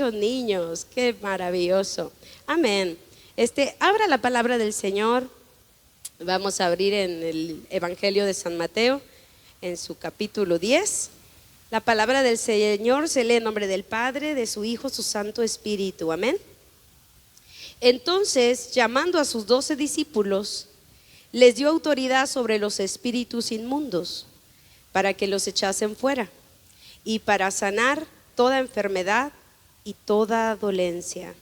muchos niños. Qué maravilloso. Amén. Abra la palabra del Señor. Vamos a abrir en el Evangelio de San Mateo, en su capítulo 10. La palabra del Señor se lee en nombre del Padre, de su Hijo, su Santo Espíritu. Amén. Entonces, llamando a sus 12 discípulos, les dio autoridad sobre los espíritus inmundos, para que los echasen fuera, y para sanar toda enfermedad y toda dolencia.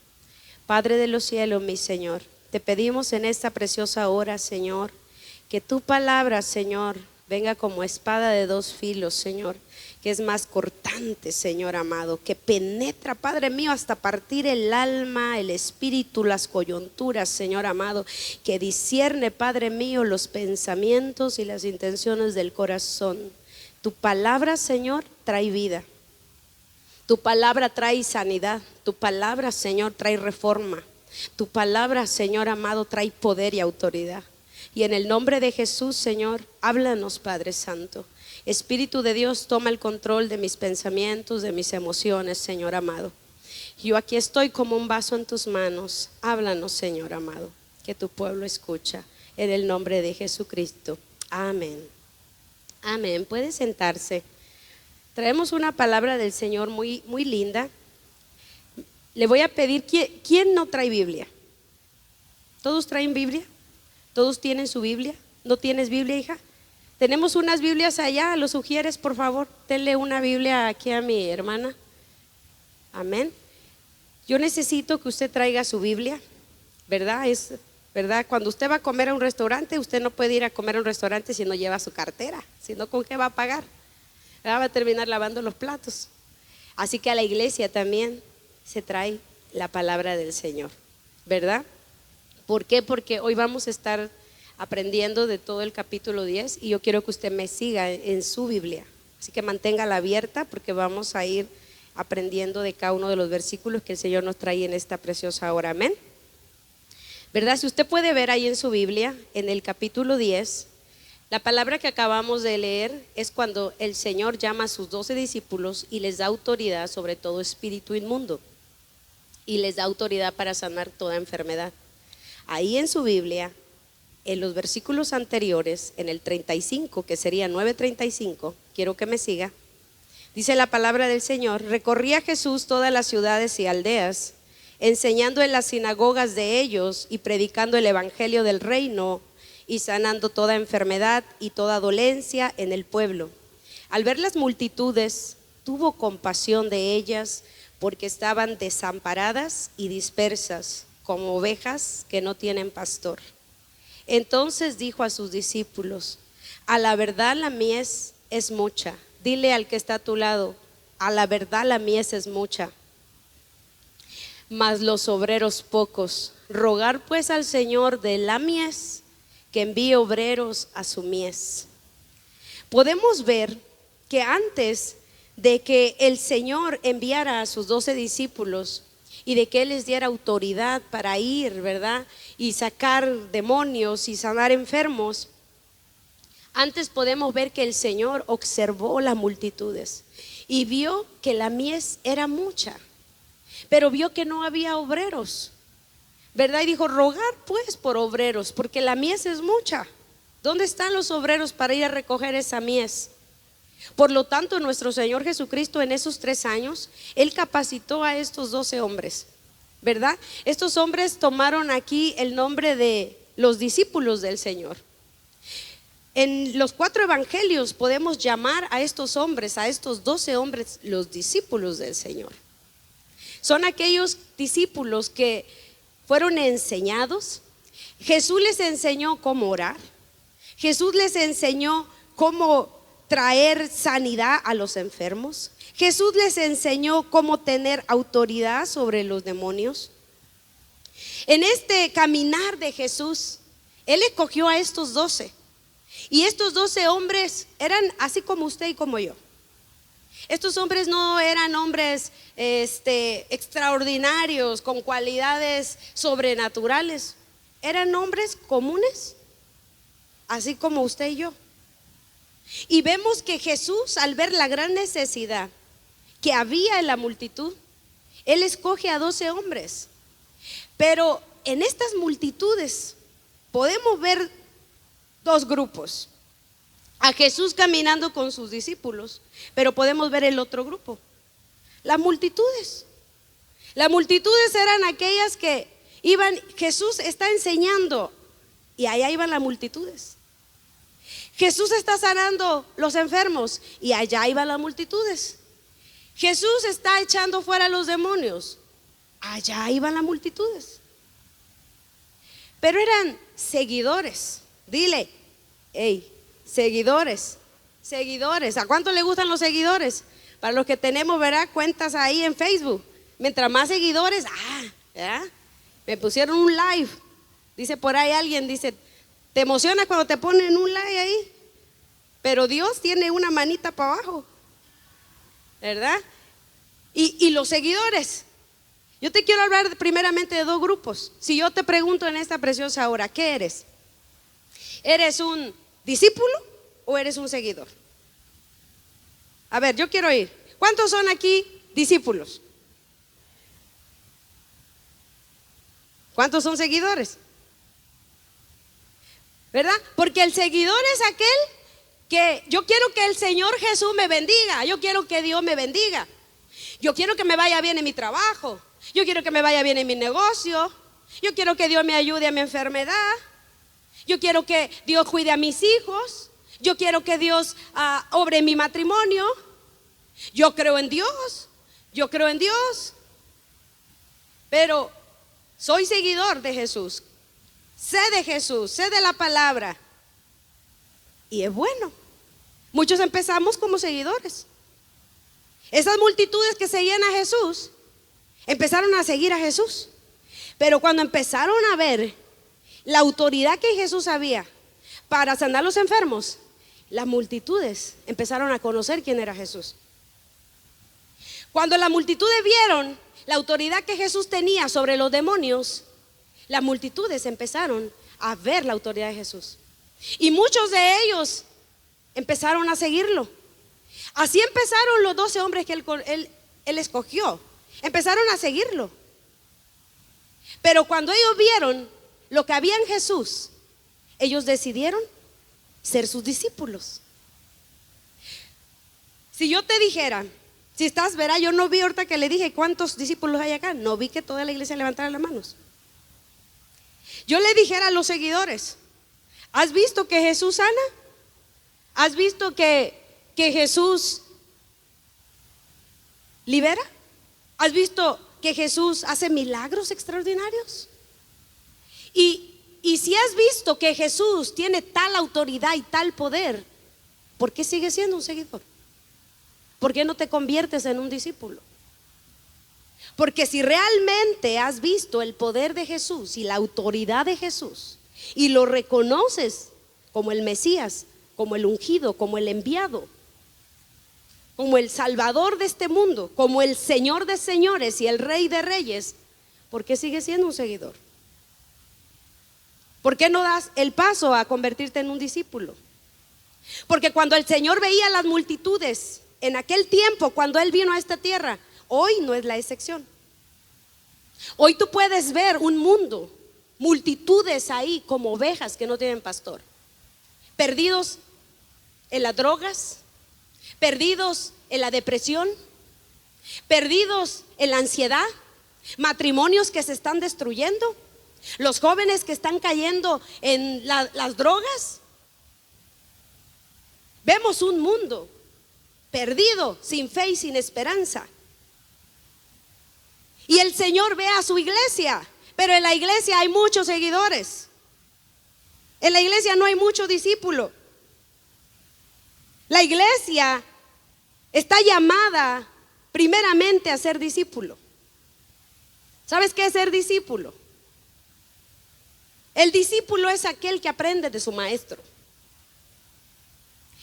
Padre de los cielos, mi Señor, te pedimos en esta preciosa hora, Señor, que tu palabra, Señor, venga como espada de dos filos, Señor, que es más cortante, Señor amado, que penetra, Padre mío, hasta partir el alma, el espíritu, las coyunturas, Señor amado, que discierne, Padre mío, los pensamientos y las intenciones del corazón. Tu palabra, Señor, trae vida. Tu palabra trae sanidad. Tu palabra, Señor, trae reforma. Tu palabra, Señor amado, trae poder y autoridad. Y en el nombre de Jesús, Señor, háblanos, Padre Santo. Espíritu de Dios, toma el control de mis pensamientos, de mis emociones, Señor amado. Yo aquí estoy como un vaso en tus manos. Háblanos, Señor amado, que tu pueblo escucha. En el nombre de Jesucristo. Amén. Amén. Puede sentarse. Traemos una palabra del Señor muy, muy linda. Le voy a pedir, ¿quién no trae Biblia? ¿Todos traen Biblia? ¿Todos tienen su Biblia? ¿No tienes Biblia, hija? Tenemos unas Biblias allá, ¿lo sugieres, por favor? Denle una Biblia aquí a mi hermana. Amén. Yo necesito que usted traiga su Biblia, ¿verdad? ¿Verdad? Cuando usted va a comer a un restaurante, usted no puede ir a comer a un restaurante si no lleva su cartera, si no, ¿con qué va a pagar? Va a terminar lavando los platos. Así que a la iglesia también se trae la palabra del Señor, ¿verdad? ¿Por qué? Porque hoy vamos a estar aprendiendo de todo el capítulo 10 y yo quiero que usted me siga en su Biblia. Así que manténgala abierta porque vamos a ir aprendiendo de cada uno de los versículos que el Señor nos trae en esta preciosa hora. Amén. ¿Verdad? Si usted puede ver ahí en su Biblia, en el capítulo 10, la palabra que acabamos de leer es cuando el Señor llama a sus 12 discípulos y les da autoridad sobre todo espíritu inmundo y les da autoridad para sanar toda enfermedad. Ahí en su Biblia, en los versículos anteriores, en el 35, que sería 9:35, quiero que me siga, dice la palabra del Señor: recorría Jesús todas las ciudades y aldeas, enseñando en las sinagogas de ellos y predicando el evangelio del reino y sanando toda enfermedad y toda dolencia en el pueblo. Al ver las multitudes, tuvo compasión de ellas, porque estaban desamparadas y dispersas, como ovejas que no tienen pastor. Entonces dijo a sus discípulos: a la verdad la mies es mucha. Dile al que está a tu lado: a la verdad la mies es mucha, mas los obreros pocos. Rogar pues al Señor de la mies que envíe obreros a su mies. Podemos ver que antes de que el Señor enviara a sus 12 discípulos y de que Él les diera autoridad para ir, ¿verdad?, y sacar demonios y sanar enfermos, antes podemos ver que el Señor observó las multitudes y vio que la mies era mucha, pero vio que no había obreros, ¿verdad? Y dijo: rogar pues por obreros, porque la mies es mucha. ¿Dónde están los obreros para ir a recoger esa mies? Por lo tanto, nuestro Señor Jesucristo en esos 3 años, Él capacitó a estos 12 hombres, ¿verdad? Estos hombres tomaron aquí el nombre de los discípulos del Señor. En los 4 evangelios podemos llamar a estos hombres, a estos 12 hombres, los discípulos del Señor. Son aquellos discípulos que fueron enseñados. Jesús les enseñó cómo orar. Jesús les enseñó cómo traer sanidad a los enfermos. Jesús les enseñó cómo tener autoridad sobre los demonios. En este caminar de Jesús, Él escogió a estos 12. Y estos 12 hombres eran así como usted y como yo. Estos hombres no eran hombres extraordinarios, con cualidades sobrenaturales. Eran hombres comunes, así como usted y yo. Y vemos que Jesús, al ver la gran necesidad que había en la multitud, Él escoge a 12 hombres. Pero en estas multitudes podemos ver dos grupos. A Jesús caminando con sus discípulos, pero podemos ver el otro grupo, las multitudes. Las multitudes eran aquellas que iban, Jesús está enseñando y allá iban las multitudes. Jesús está sanando los enfermos y allá iban las multitudes. Jesús está echando fuera a los demonios, allá iban las multitudes. Pero eran seguidores. Dile, hey, seguidores. ¿A cuánto le gustan los seguidores? Para los que tenemos, ¿verdad?, cuentas ahí en Facebook. Mientras más seguidores, ¿verdad? Me pusieron un live. Dice por ahí alguien, dice, ¿te emociona cuando te ponen un like ahí? Pero Dios tiene una manita para abajo, ¿verdad? Y los seguidores. Yo te quiero hablar primeramente de dos grupos. Si yo te pregunto en esta preciosa hora, ¿qué eres? ¿Eres un discípulo o eres un seguidor? A ver, yo quiero oír. ¿Cuántos son aquí discípulos? ¿Cuántos son seguidores? ¿Verdad? Porque el seguidor es aquel que yo quiero que el Señor Jesús me bendiga. Yo quiero que Dios me bendiga. Yo quiero que me vaya bien en mi trabajo. Yo quiero que me vaya bien en mi negocio. Yo quiero que Dios me ayude a mi enfermedad. Yo quiero que Dios cuide a mis hijos. Yo quiero que Dios obre en mi matrimonio. Yo creo en Dios. Yo creo en Dios. Pero soy seguidor de Jesús. Sé de Jesús, sé de la palabra. Y es bueno. Muchos empezamos como seguidores. Esas multitudes que seguían a Jesús empezaron a seguir a Jesús. Pero cuando empezaron a ver la autoridad que Jesús había para sanar los enfermos, las multitudes empezaron a conocer quién era Jesús. Cuando las multitudes vieron la autoridad que Jesús tenía sobre los demonios, las multitudes empezaron a ver la autoridad de Jesús. Y muchos de ellos empezaron a seguirlo. Así empezaron los 12 hombres que él escogió. Empezaron a seguirlo. Pero cuando ellos vieron lo que había en Jesús, ellos decidieron ser sus discípulos. Si yo te dijera, si estás, verá, yo no vi ahorita que le dije cuántos discípulos hay acá. No vi que toda la iglesia levantara las manos. Yo le dijera a los seguidores, ¿has visto que Jesús sana? ¿Has visto que Jesús libera? ¿Has visto que Jesús hace milagros extraordinarios? Y si has visto que Jesús tiene tal autoridad y tal poder, ¿por qué sigues siendo un seguidor? ¿Por qué no te conviertes en un discípulo? Porque si realmente has visto el poder de Jesús y la autoridad de Jesús y lo reconoces como el Mesías, como el ungido, como el enviado, como el Salvador de este mundo, como el Señor de señores y el Rey de reyes, ¿por qué sigues siendo un seguidor? ¿Por qué no das el paso a convertirte en un discípulo? Porque cuando el Señor veía las multitudes en aquel tiempo, cuando Él vino a esta tierra, hoy no es la excepción. Hoy tú puedes ver un mundo, multitudes ahí como ovejas que no tienen pastor, perdidos en las drogas, perdidos en la depresión, perdidos en la ansiedad, matrimonios que se están destruyendo, los jóvenes que están cayendo en las drogas. Vemos un mundo perdido, sin fe y sin esperanza. Y el Señor ve a su iglesia, pero en la iglesia hay muchos seguidores. En la iglesia no hay mucho discípulo. La iglesia está llamada primeramente a ser discípulo. ¿Sabes qué es ser discípulo? El discípulo es aquel que aprende de su maestro.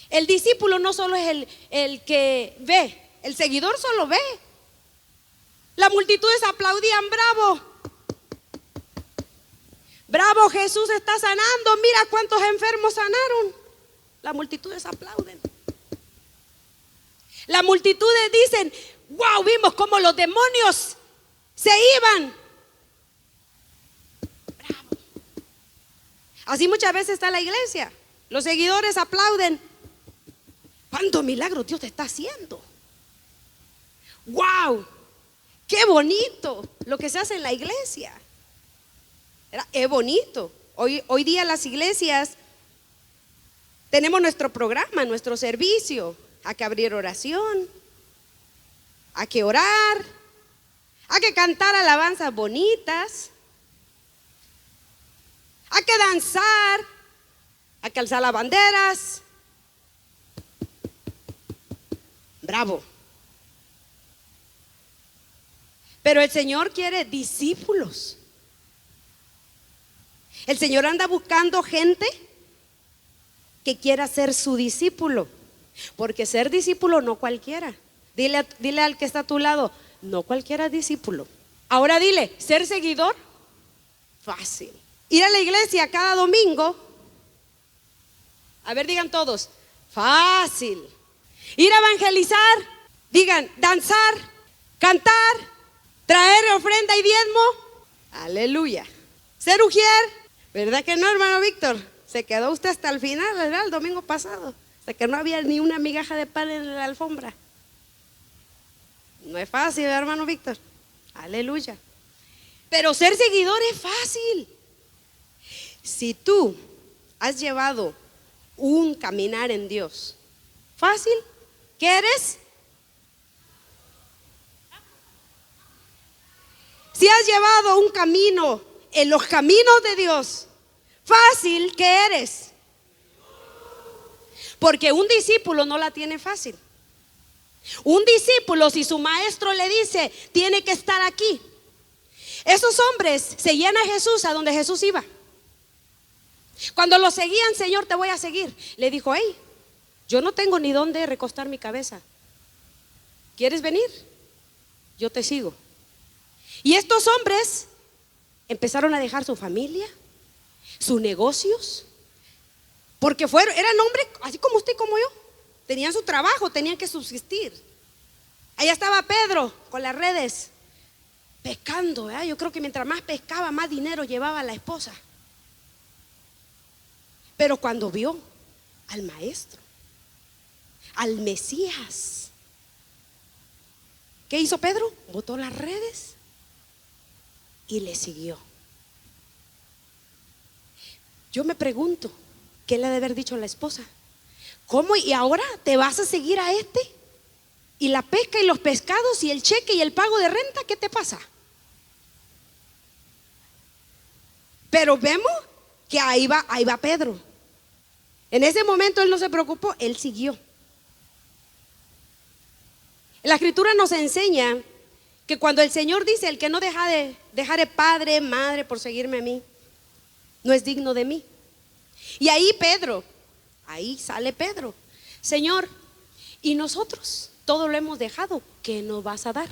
El discípulo no solo es el que ve, el seguidor solo ve. Las multitudes aplaudían, bravo, bravo, Jesús está sanando, mira cuántos enfermos sanaron. Las multitudes aplauden. Las multitudes dicen, wow, vimos cómo los demonios Se iban. Bravo. Así muchas veces está la iglesia. Los seguidores aplauden. ¿Cuánto milagro Dios te está haciendo? ¡Wow! ¡Qué bonito lo que se hace en la iglesia! Es bonito. Hoy día las iglesias tenemos nuestro programa, nuestro servicio. Hay que abrir oración, hay que orar, hay que cantar alabanzas bonitas, hay que danzar, hay que alzar las banderas. Bravo. Pero el Señor quiere discípulos. El Señor anda buscando gente que quiera ser su discípulo. Porque ser discípulo no cualquiera. Dile al que está a tu lado, no cualquiera es discípulo. Ahora dile, ser seguidor, fácil. Ir a la iglesia cada domingo, a ver, digan todos, fácil. Ir a evangelizar, digan, danzar, cantar, traer ofrenda y diezmo, aleluya. Ser ujier, ¿verdad que no, hermano Víctor? Se quedó usted hasta el final, ¿verdad? El domingo pasado, hasta que no había ni una migaja de pan en la alfombra. No es fácil, ¿verdad, hermano Víctor? Aleluya. Pero ser seguidor es fácil. Si tú has llevado un caminar en Dios fácil, ¿qué eres? Si has llevado un camino en los caminos de Dios fácil, ¿qué eres? Porque un discípulo no la tiene fácil. Un discípulo, si su maestro le dice, tiene que estar aquí. Esos hombres seguían a Jesús a donde Jesús iba. Cuando lo seguían, Señor, te voy a seguir. Le dijo, hey, yo no tengo ni dónde recostar mi cabeza. ¿Quieres venir? Yo te sigo. Y estos hombres empezaron a dejar su familia, sus negocios, porque eran hombres así como usted y como yo. Tenían su trabajo, tenían que subsistir. Allá estaba Pedro con las redes, pescando, ¿verdad? Yo creo que mientras más pescaba, más dinero llevaba a la esposa. Pero cuando vio al maestro, al Mesías, ¿qué hizo Pedro? Botó las redes y le siguió. Yo me pregunto, ¿qué le ha de haber dicho a la esposa? ¿Cómo? ¿Y ahora te vas a seguir a este? ¿Y la pesca y los pescados y el cheque y el pago de renta? ¿Qué te pasa? Pero vemos que ahí va Pedro. En ese momento él no se preocupó, él siguió. La escritura nos enseña que cuando el Señor dice, el que no dejaré padre, madre por seguirme a mí, no es digno de mí. Y ahí sale Pedro. Señor, y nosotros todo lo hemos dejado, ¿qué nos vas a dar?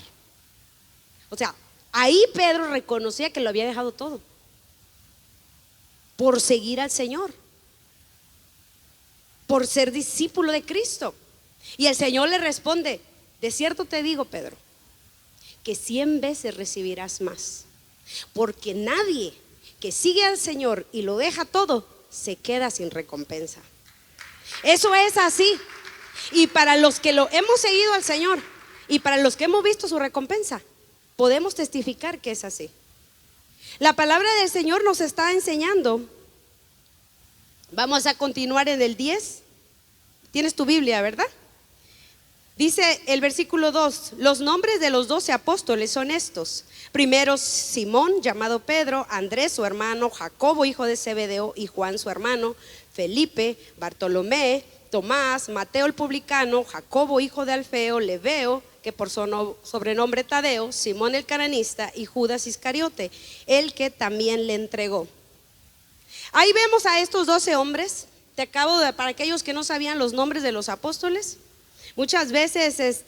O sea, ahí Pedro reconocía que lo había dejado todo por seguir al Señor, por ser discípulo de Cristo. Y el Señor le responde, de cierto te digo, Pedro, que 100 veces recibirás más, porque nadie que sigue al Señor y lo deja todo se queda sin recompensa. Eso es así. Y para los que lo hemos seguido al Señor y para los que hemos visto su recompensa, podemos testificar que es así. La palabra del Señor nos está enseñando. Vamos a continuar en el 10. Tienes tu Biblia, ¿verdad? Dice el versículo 2, los nombres de los 12 apóstoles son estos. Primero Simón, llamado Pedro, Andrés su hermano, Jacobo hijo de Zebedeo y Juan su hermano, Felipe, Bartolomé, Tomás, Mateo el publicano, Jacobo hijo de Alfeo, Lebeo, que por su sobrenombre Tadeo, Simón el cananista y Judas Iscariote, el que también le entregó. Ahí vemos a estos 12 hombres. Para aquellos que no sabían los nombres de los apóstoles, muchas veces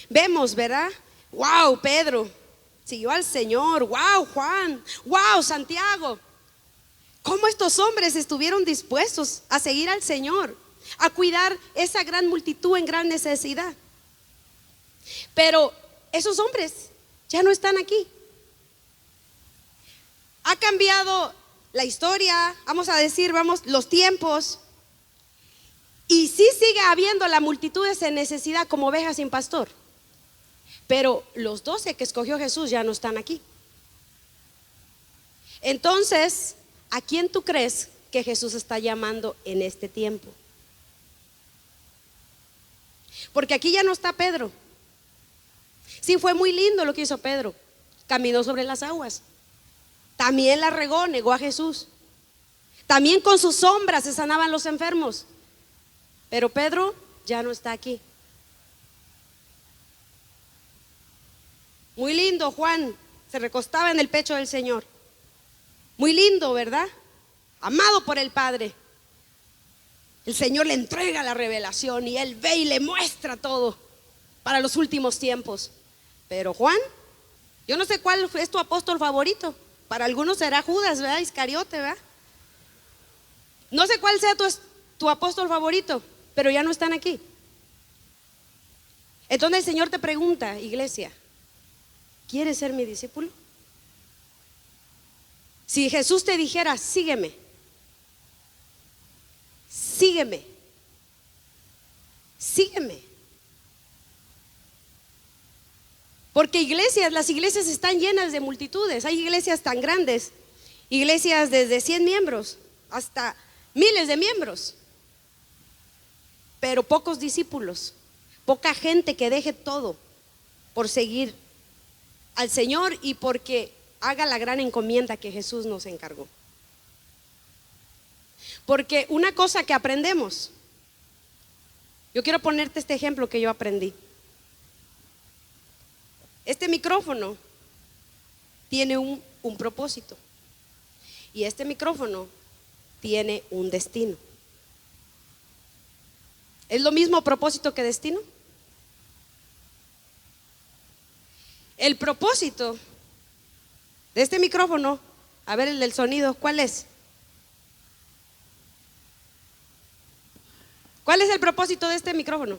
vemos, ¿verdad? Wow, Pedro siguió al Señor. Wow, Juan. Wow, Santiago. ¿Cómo estos hombres estuvieron dispuestos a seguir al Señor, a cuidar esa gran multitud en gran necesidad? Pero esos hombres ya no están aquí. Ha cambiado la historia, vamos a decir, los tiempos. Y sí sigue habiendo la multitudes en necesidad como ovejas sin pastor. Pero los 12 que escogió Jesús ya no están aquí. Entonces, ¿a quién tú crees que Jesús está llamando en este tiempo? Porque aquí ya no está Pedro. Sí, fue muy lindo lo que hizo Pedro. Caminó sobre las aguas. También la regó, negó a Jesús. También con sus sombras se sanaban los enfermos. Pero Pedro ya no está aquí. Muy lindo, Juan se recostaba en el pecho del Señor. Muy lindo, ¿verdad? Amado por el Padre. El Señor le entrega la revelación y él ve y le muestra todo para los últimos tiempos. Pero Juan, yo no sé cuál es tu apóstol favorito. Para algunos será Judas, ¿verdad? Iscariote, ¿verdad? No sé cuál sea tu apóstol favorito, pero ya no están aquí. Entonces el Señor te pregunta, iglesia, ¿quieres ser mi discípulo? Si Jesús te dijera, sígueme, sígueme, sígueme. Porque las iglesias están llenas de multitudes. Hay iglesias tan grandes, iglesias desde 100 miembros hasta miles de miembros, pero pocos discípulos, poca gente que deje todo por seguir al Señor y porque haga la gran encomienda que Jesús nos encargó. Porque una cosa que aprendemos, yo quiero ponerte este ejemplo que yo aprendí. Este micrófono tiene un propósito y este micrófono tiene un destino. ¿Es lo mismo propósito que destino? El propósito de este micrófono, a ver el del sonido, ¿cuál es? ¿Cuál es el propósito de este micrófono?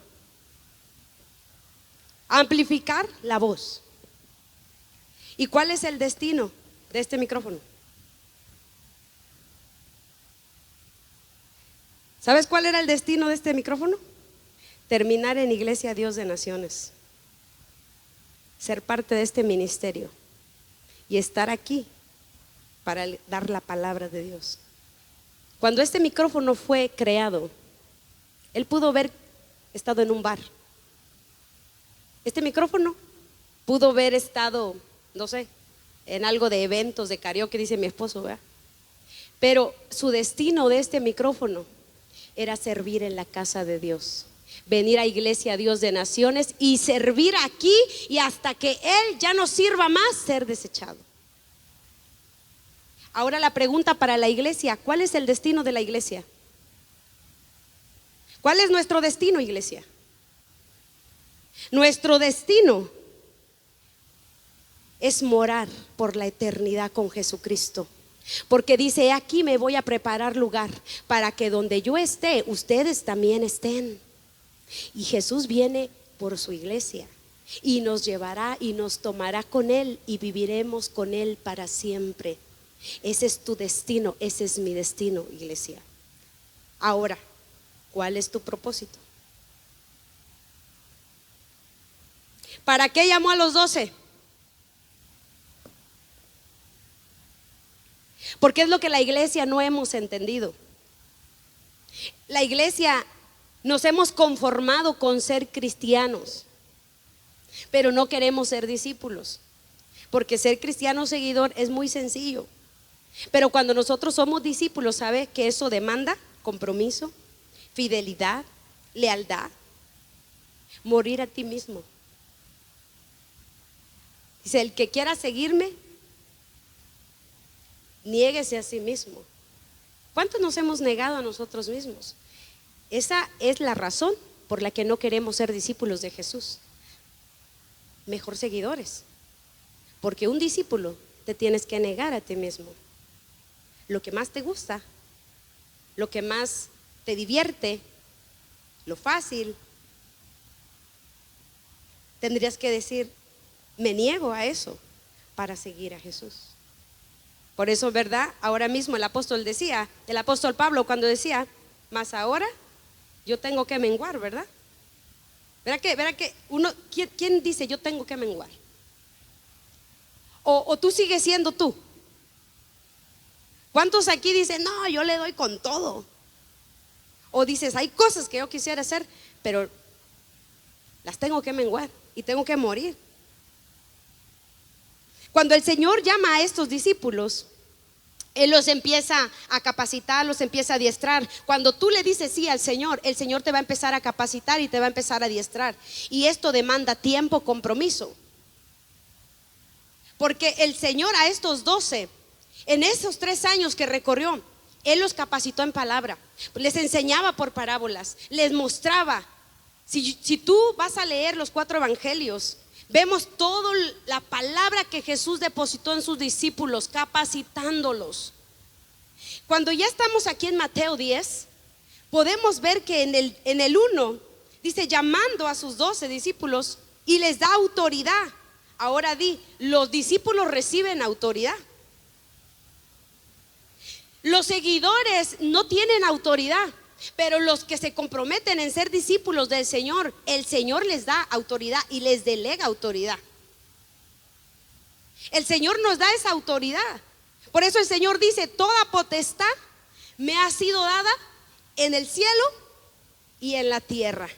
Amplificar la voz. ¿Y cuál es el destino de este micrófono? ¿Sabes cuál era el destino de este micrófono? Terminar en Iglesia Dios de Naciones, ser parte de este ministerio y estar aquí para dar la palabra de Dios. Cuando este micrófono fue creado, él pudo haber estado en un bar. Este micrófono pudo haber estado, no sé, en algo de eventos de karaoke, dice mi esposo, ¿verdad? Pero su destino de este micrófono era servir en la casa de Dios, venir a Iglesia Dios de Naciones y servir aquí y hasta que Él ya no sirva más, ser desechado. Ahora la pregunta para la iglesia, ¿cuál es el destino de la iglesia? ¿Cuál es nuestro destino, iglesia? Nuestro destino es morar por la eternidad con Jesucristo. Porque dice, aquí me voy a preparar lugar para que donde yo esté, ustedes también estén. Y Jesús viene por su iglesia y nos llevará y nos tomará con Él y viviremos con Él para siempre. Ese es tu destino, ese es mi destino, iglesia. Ahora, ¿cuál es tu propósito? ¿Para qué llamó a los 12? Porque es lo que la iglesia no hemos entendido. La iglesia nos hemos conformado con ser cristianos, pero no queremos ser discípulos, porque ser cristiano seguidor es muy sencillo. Pero cuando nosotros somos discípulos, ¿sabe que eso demanda compromiso, fidelidad, lealtad, morir a ti mismo? Dice, el que quiera seguirme, niéguese a sí mismo. ¿Cuántos nos hemos negado a nosotros mismos? Esa es la razón por la que no queremos ser discípulos de Jesús. Mejor seguidores, porque un discípulo te tienes que negar a ti mismo. Lo que más te gusta, lo que más te divierte, lo fácil, tendrías que decir, me niego a eso para seguir a Jesús. Por eso, ¿verdad? Ahora mismo el apóstol Pablo cuando decía, mas ahora yo tengo que menguar, ¿verdad? ¿Verá que uno, ¿quién dice yo tengo que menguar? O tú sigues siendo tú. ¿Cuántos aquí dicen, no, yo le doy con todo? O dices, hay cosas que yo quisiera hacer, pero las tengo que menguar y tengo que morir. Cuando el Señor llama a estos discípulos, Él los empieza a capacitar, los empieza a adiestrar. Cuando tú le dices sí al Señor, el Señor te va a empezar a capacitar y te va a empezar a adiestrar. Y esto demanda tiempo, compromiso. Porque el Señor a estos 12, en esos 3 años que recorrió, Él los capacitó en palabra, les enseñaba por parábolas, les mostraba. Si tú vas a leer los 4 evangelios, vemos toda la palabra que Jesús depositó en sus discípulos, capacitándolos. Cuando ya estamos aquí en Mateo 10, podemos ver que en el 1 dice, llamando a sus 12 discípulos y les da autoridad. Ahora los discípulos reciben autoridad. Los seguidores no tienen autoridad, pero los que se comprometen en ser discípulos del Señor, el Señor les da autoridad y les delega autoridad. El Señor nos da esa autoridad. Por eso el Señor dice, toda potestad me ha sido dada en el cielo y en la tierra.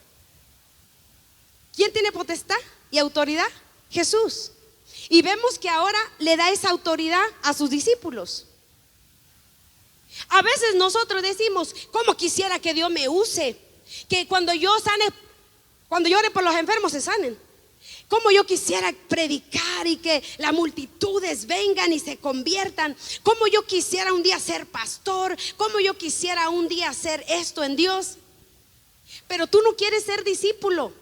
¿Quién tiene potestad y autoridad? Jesús. Y vemos que ahora le da esa autoridad a sus discípulos. A veces nosotros decimos, ¿cómo quisiera que Dios me use? Que cuando yo ore por los enfermos se sanen. Cómo yo quisiera predicar y que las multitudes vengan y se conviertan. Cómo yo quisiera un día ser pastor. Cómo yo quisiera un día hacer esto en Dios. Pero tú no quieres ser discípulo,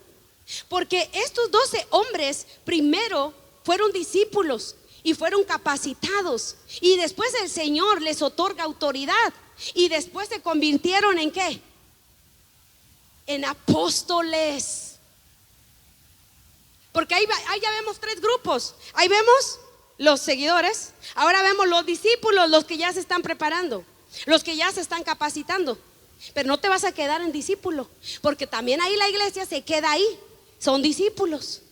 porque estos 12 hombres primero fueron discípulos y fueron capacitados, y después el Señor les otorga autoridad, y después se convirtieron ¿en qué? En apóstoles. Porque ahí ya vemos 3 grupos. Ahí vemos los seguidores, ahora vemos los discípulos, los que ya se están preparando, los que ya se están capacitando. Pero no te vas a quedar en discípulo, porque también ahí la iglesia se queda ahí. Son discípulos.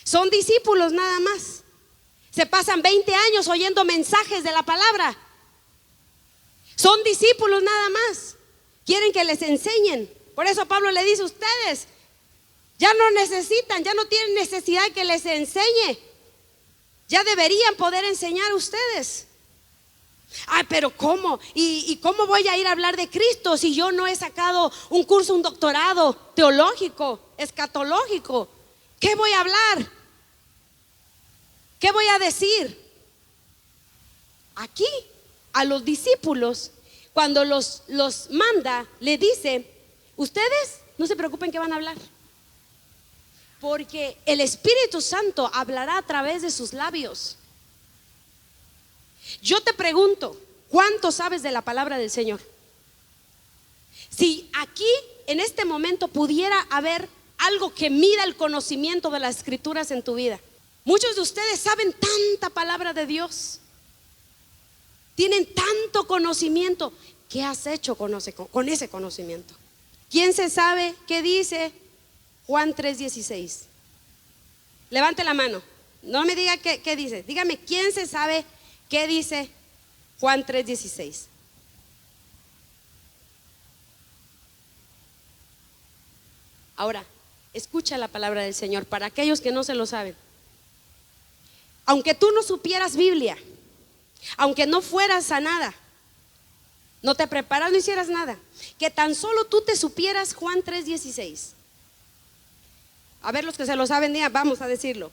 Son discípulos nada más. Se pasan 20 años oyendo mensajes de la palabra. Son discípulos nada más. Quieren que les enseñen. Por eso Pablo le dice, ustedes ya no necesitan, ya no tienen necesidad de que les enseñe. Ya deberían poder enseñar ustedes. Ay, pero ¿cómo? ¿Y cómo voy a ir a hablar de Cristo si yo no he sacado un curso, un doctorado teológico, escatológico? ¿Qué voy a hablar? ¿Qué voy a decir? Aquí a los discípulos, cuando los manda, le dice, ustedes no se preocupen que van a hablar, porque el Espíritu Santo hablará a través de sus labios. Yo te pregunto, ¿cuánto sabes de la palabra del Señor? Si aquí en este momento pudiera haber algo que mida el conocimiento de las escrituras en tu vida. Muchos de ustedes saben tanta palabra de Dios, tienen tanto conocimiento. ¿Qué has hecho con ese conocimiento? ¿Quién se sabe qué dice Juan 3:16? Levante la mano, no me diga qué dice. Dígame, ¿quién se sabe qué dice Juan 3:16? Ahora, escucha la palabra del Señor para aquellos que no se lo saben. Aunque tú no supieras Biblia, aunque no fueras sanada, no te preparas, no hicieras nada, que tan solo tú te supieras Juan 3:16. A ver, los que se lo saben, vamos a decirlo.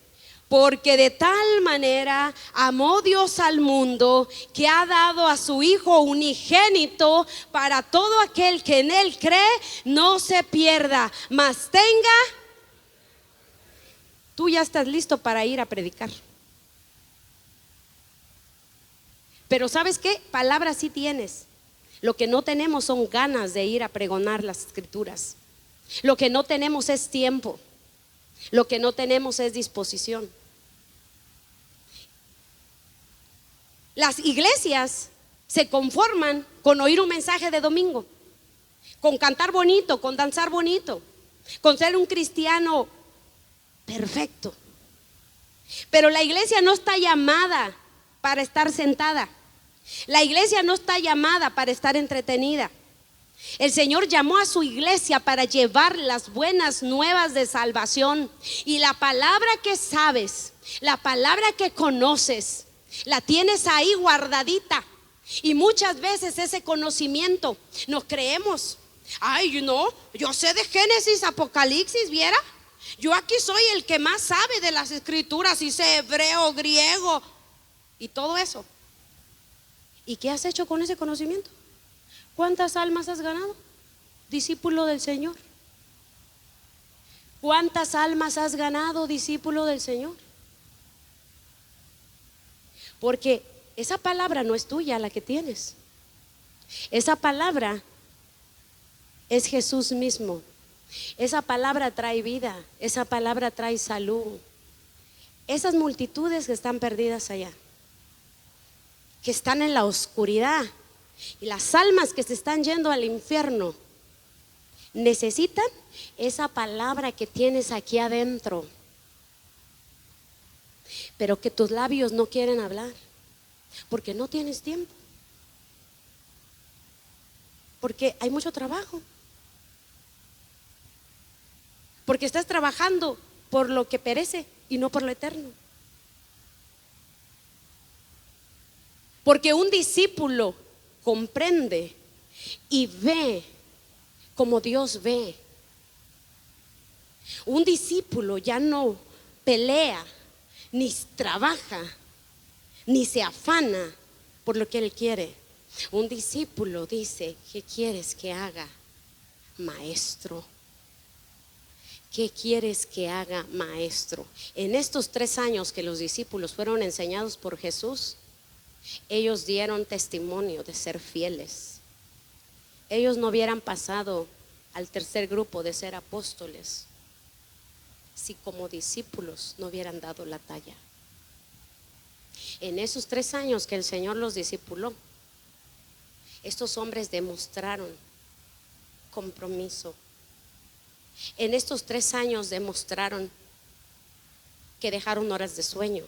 Porque de tal manera amó Dios al mundo, que ha dado a su Hijo unigénito, para todo aquel que en Él cree no se pierda, mas tenga. Tú ya estás listo para ir a predicar. Pero ¿sabes qué? Palabras sí tienes. Lo que no tenemos son ganas de ir a pregonar las escrituras. Lo que no tenemos es tiempo. Lo que no tenemos es disposición. Las iglesias se conforman con oír un mensaje de domingo, con cantar bonito, con danzar bonito, con ser un cristiano perfecto. Pero la iglesia no está llamada para estar sentada. La iglesia no está llamada para estar entretenida. El Señor llamó a su iglesia para llevar las buenas nuevas de salvación. Y la palabra que sabes, la palabra que conoces, la tienes ahí guardadita. Y muchas veces ese conocimiento nos creemos: ay, no, yo sé de Génesis, Apocalipsis, ¿viera? Yo aquí soy el que más sabe de las escrituras, y sé hebreo, griego y todo eso. ¿Y qué has hecho con ese conocimiento? ¿Cuántas almas has ganado, discípulo del Señor? ¿Cuántas almas has ganado, discípulo del Señor? Porque esa palabra no es tuya la que tienes. Esa palabra es Jesús mismo. Esa palabra trae vida, esa palabra trae salud. Esas multitudes que están perdidas allá, que están en la oscuridad, y las almas que se están yendo al infierno, necesitan esa palabra que tienes aquí adentro, pero que tus labios no quieren hablar, porque no tienes tiempo, porque hay mucho trabajo, porque estás trabajando por lo que perece y no por lo eterno. Porque un discípulo comprende y ve como Dios ve. Un discípulo ya no pelea, ni trabaja, ni se afana por lo que él quiere. Un discípulo dice: ¿qué quieres que haga, maestro? ¿Qué quieres que haga, maestro? En estos 3 años que los discípulos fueron enseñados por Jesús, ellos dieron testimonio de ser fieles. Ellos no hubieran pasado al tercer grupo de ser apóstoles si como discípulos no hubieran dado la talla. En esos 3 años que el Señor los discipuló, estos hombres demostraron compromiso. En estos 3 años demostraron que dejaron horas de sueño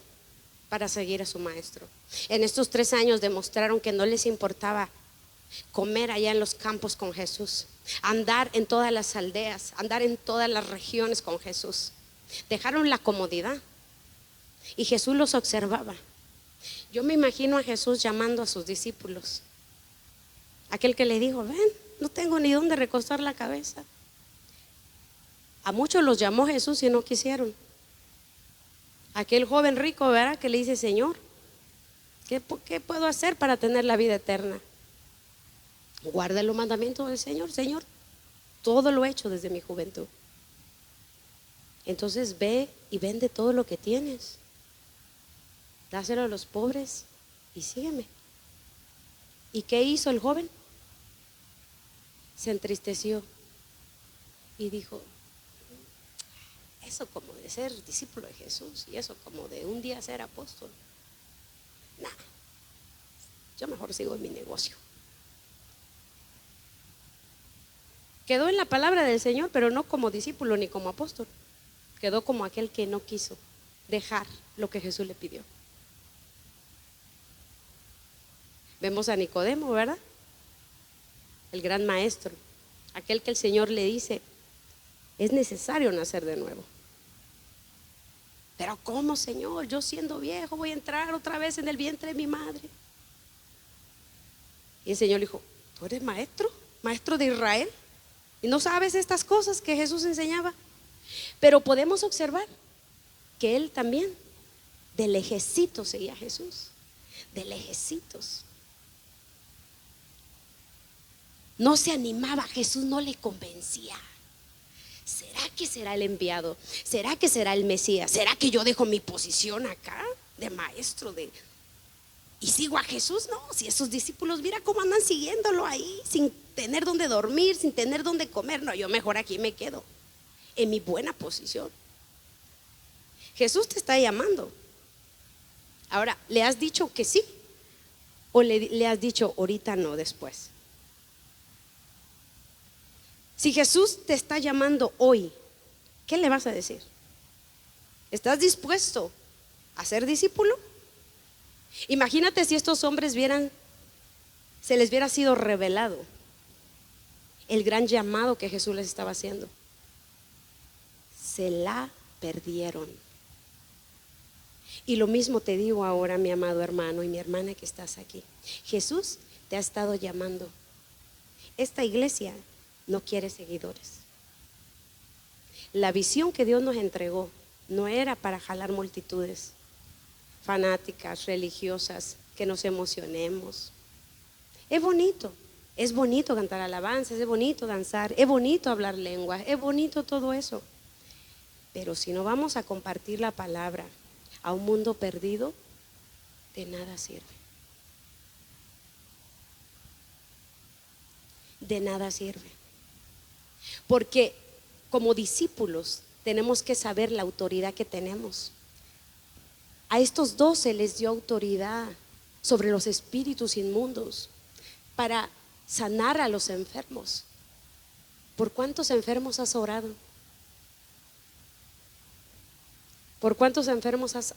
para seguir a su maestro. En estos 3 años demostraron que no les importaba comer allá en los campos con Jesús, andar en todas las aldeas, andar en todas las regiones con Jesús. Dejaron la comodidad y Jesús los observaba. Yo me imagino a Jesús llamando a sus discípulos, aquel que le dijo: ven, no tengo ni dónde recostar la cabeza. A muchos los llamó Jesús y no quisieron. Aquel joven rico, ¿verdad?, que le dice: Señor, ¿qué puedo hacer para tener la vida eterna? Guarda los mandamientos del Señor. Señor, todo lo he hecho desde mi juventud. Entonces ve y vende todo lo que tienes, dáselo a los pobres y sígueme. ¿Y qué hizo el joven? Se entristeció y dijo: eso como de ser discípulo de Jesús, y eso como de un día ser apóstol, nah, yo mejor sigo en mi negocio. Quedó en la palabra del Señor, pero no como discípulo ni como apóstol. Quedó como aquel que no quiso dejar lo que Jesús le pidió. Vemos a Nicodemo, ¿verdad? El gran maestro, aquel que el Señor le dice: es necesario nacer de nuevo. Pero ¿cómo, Señor? Yo siendo viejo voy a entrar otra vez en el vientre de mi madre. Y el Señor le dijo: ¿tú eres maestro de Israel? ¿Y no sabes estas cosas que Jesús enseñaba? Pero podemos observar que él también de lejecitos seguía a Jesús, de lejecitos. No se animaba, Jesús no le convencía. ¿Será que será el enviado? ¿Será que será el Mesías? ¿Será que yo dejo mi posición acá de maestro y sigo a Jesús? No, si esos discípulos, mira cómo andan siguiéndolo ahí, sin tener dónde dormir, sin tener dónde comer. No, yo mejor aquí me quedo en mi buena posición. Jesús te está llamando. Ahora, ¿le has dicho que sí? ¿O le has dicho ahorita no, después? Si Jesús te está llamando hoy, ¿qué le vas a decir? ¿Estás dispuesto a ser discípulo? Imagínate si estos hombres se les hubiera sido revelado el gran llamado que Jesús les estaba haciendo. Se la perdieron. Y lo mismo te digo ahora, mi amado hermano y mi hermana que estás aquí. Jesús te ha estado llamando. Esta iglesia no quiere seguidores. La visión que Dios nos entregó no era para jalar multitudes fanáticas, religiosas, que nos emocionemos. Es bonito cantar alabanzas, es bonito danzar, es bonito hablar lenguas, es bonito todo eso. Pero si no vamos a compartir la palabra a un mundo perdido, de nada sirve. De nada sirve. Porque como discípulos tenemos que saber la autoridad que tenemos. A estos 12 les dio autoridad sobre los espíritus inmundos para sanar a los enfermos. ¿Por cuántos enfermos has orado? ¿Por cuántos enfermos has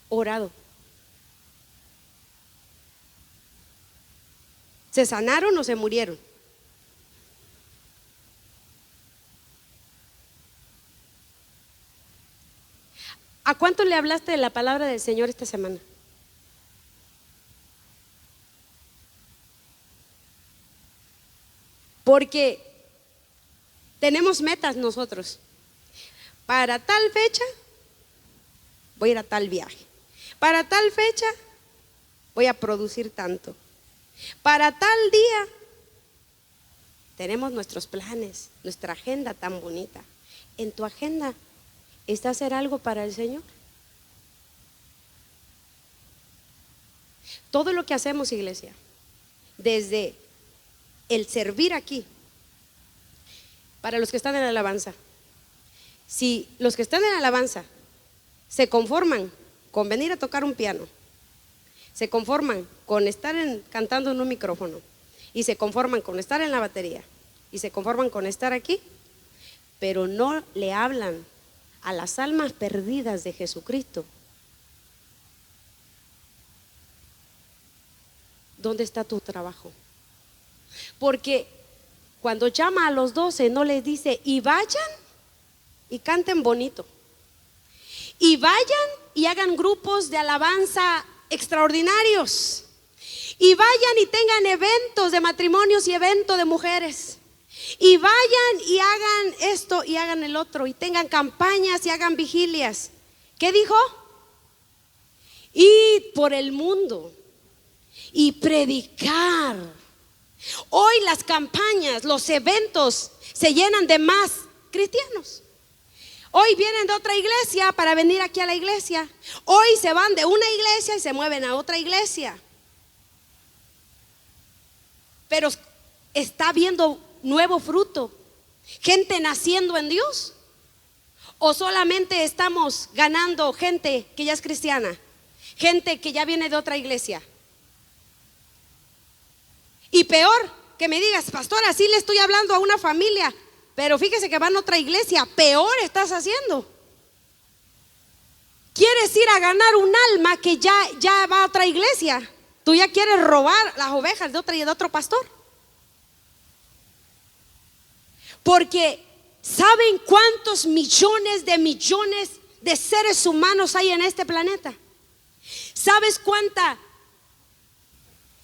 orado? ¿Se sanaron o se murieron? ¿A cuánto le hablaste de la palabra del Señor esta semana? Porque tenemos metas nosotros. Para tal fecha voy a ir a tal viaje. Para tal fecha voy a producir tanto. Para tal día tenemos nuestros planes, nuestra agenda tan bonita. En tu agenda ¿está hacer algo para el Señor? Todo lo que hacemos, iglesia, desde el servir aquí, para los que están en la alabanza, si los que están en la alabanza se conforman con venir a tocar un piano, se conforman con estar cantando en un micrófono, y se conforman con estar en la batería, y se conforman con estar aquí, pero no le hablan a las almas perdidas de Jesucristo, ¿dónde está tu trabajo? Porque cuando llama a los 12 no les dice y vayan y canten bonito, y vayan y hagan grupos de alabanza extraordinarios, y vayan y tengan eventos de matrimonios y eventos de mujeres, y vayan y hagan esto y hagan el otro, y tengan campañas y hagan vigilias. ¿Qué dijo? Ir por el mundo y predicar. Hoy las campañas, los eventos se llenan de más cristianos. Hoy vienen de otra iglesia para venir aquí a la iglesia. Hoy se van de una iglesia y se mueven a otra iglesia. Pero está habiendo nuevo fruto, gente naciendo en Dios, o solamente estamos ganando gente que ya es cristiana, gente que ya viene de otra iglesia. Y peor, que me digas, pastora, sí le estoy hablando a una familia, pero fíjese que van a otra iglesia. Peor estás haciendo. Quieres ir a ganar un alma que ya va a otra iglesia. Tú ya quieres robar las ovejas de otra y de otro pastor. Porque ¿saben cuántos millones de seres humanos hay en este planeta? ¿Sabes cuánta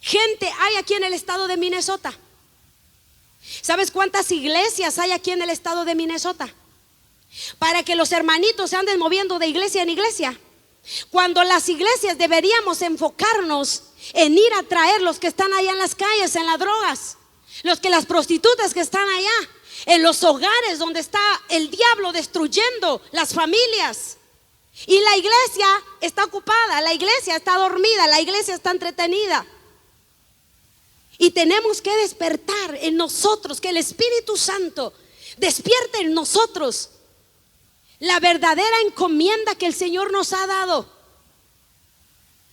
gente hay aquí en el estado de Minnesota? ¿Sabes cuántas iglesias hay aquí en el estado de Minnesota? Para que los hermanitos se anden moviendo de iglesia en iglesia, cuando las iglesias deberíamos enfocarnos en ir a traer los que están allá en las calles, en las drogas, las prostitutas que están allá, en los hogares donde está el diablo destruyendo las familias. Y la iglesia está ocupada, la iglesia está dormida, la iglesia está entretenida. Y tenemos que despertar en nosotros, que el Espíritu Santo despierte en nosotros la verdadera encomienda que el Señor nos ha dado.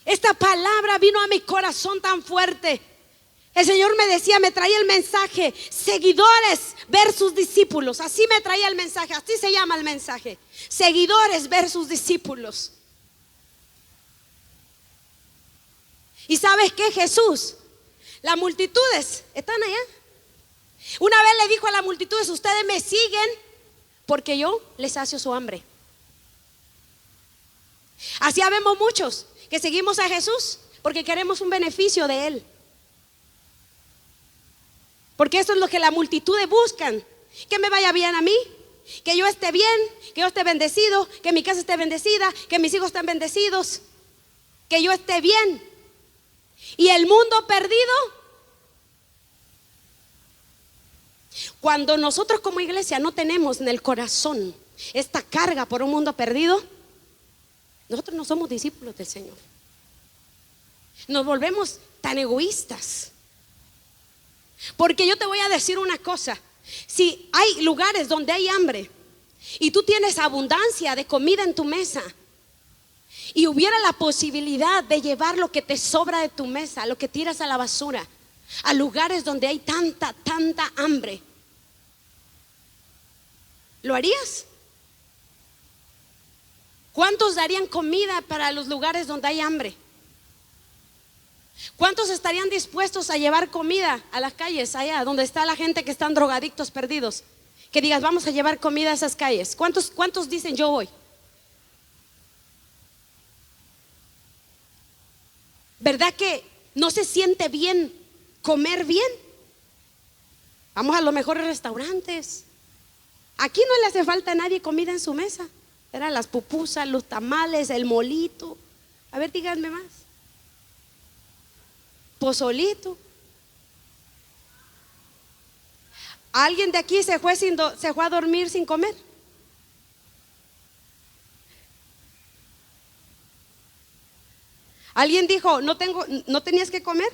Esta palabra vino a mi corazón tan fuerte. El Señor me decía, me traía el mensaje, seguidores versus discípulos. Así me traía el mensaje, así se llama el mensaje. Seguidores versus discípulos. ¿Y sabes qué, Jesús? Las multitudes están allá. Una vez le dijo a las multitudes, ustedes me siguen porque yo les sacio su hambre. Así habemos muchos que seguimos a Jesús porque queremos un beneficio de Él. Porque eso es lo que las multitudes buscan. Que me vaya bien a mí, que yo esté bien, que yo esté bendecido, que mi casa esté bendecida, que mis hijos estén bendecidos, que yo esté bien. Y el mundo perdido, cuando nosotros como iglesia no tenemos en el corazón esta carga por un mundo perdido, nosotros no somos discípulos del Señor. Nos volvemos tan egoístas. Porque yo te voy a decir una cosa, si hay lugares donde hay hambre y tú tienes abundancia de comida en tu mesa y hubiera la posibilidad de llevar lo que te sobra de tu mesa, lo que tiras a la basura, a lugares donde hay tanta hambre, ¿lo harías? ¿Cuántos darían comida para los lugares donde hay hambre? ¿Cuántos estarían dispuestos a llevar comida a las calles allá donde está la gente que están drogadictos perdidos? Que digas, vamos a llevar comida a esas calles. ¿Cuántos dicen yo voy? ¿Verdad que no se siente bien comer bien? Vamos a los mejores restaurantes. Aquí no le hace falta a nadie comida en su mesa. Eran las pupusas, los tamales, el molito. A ver, díganme más. Pozolito. ¿Alguien de aquí se fue a dormir sin comer? ¿Alguien dijo, no tenías que comer?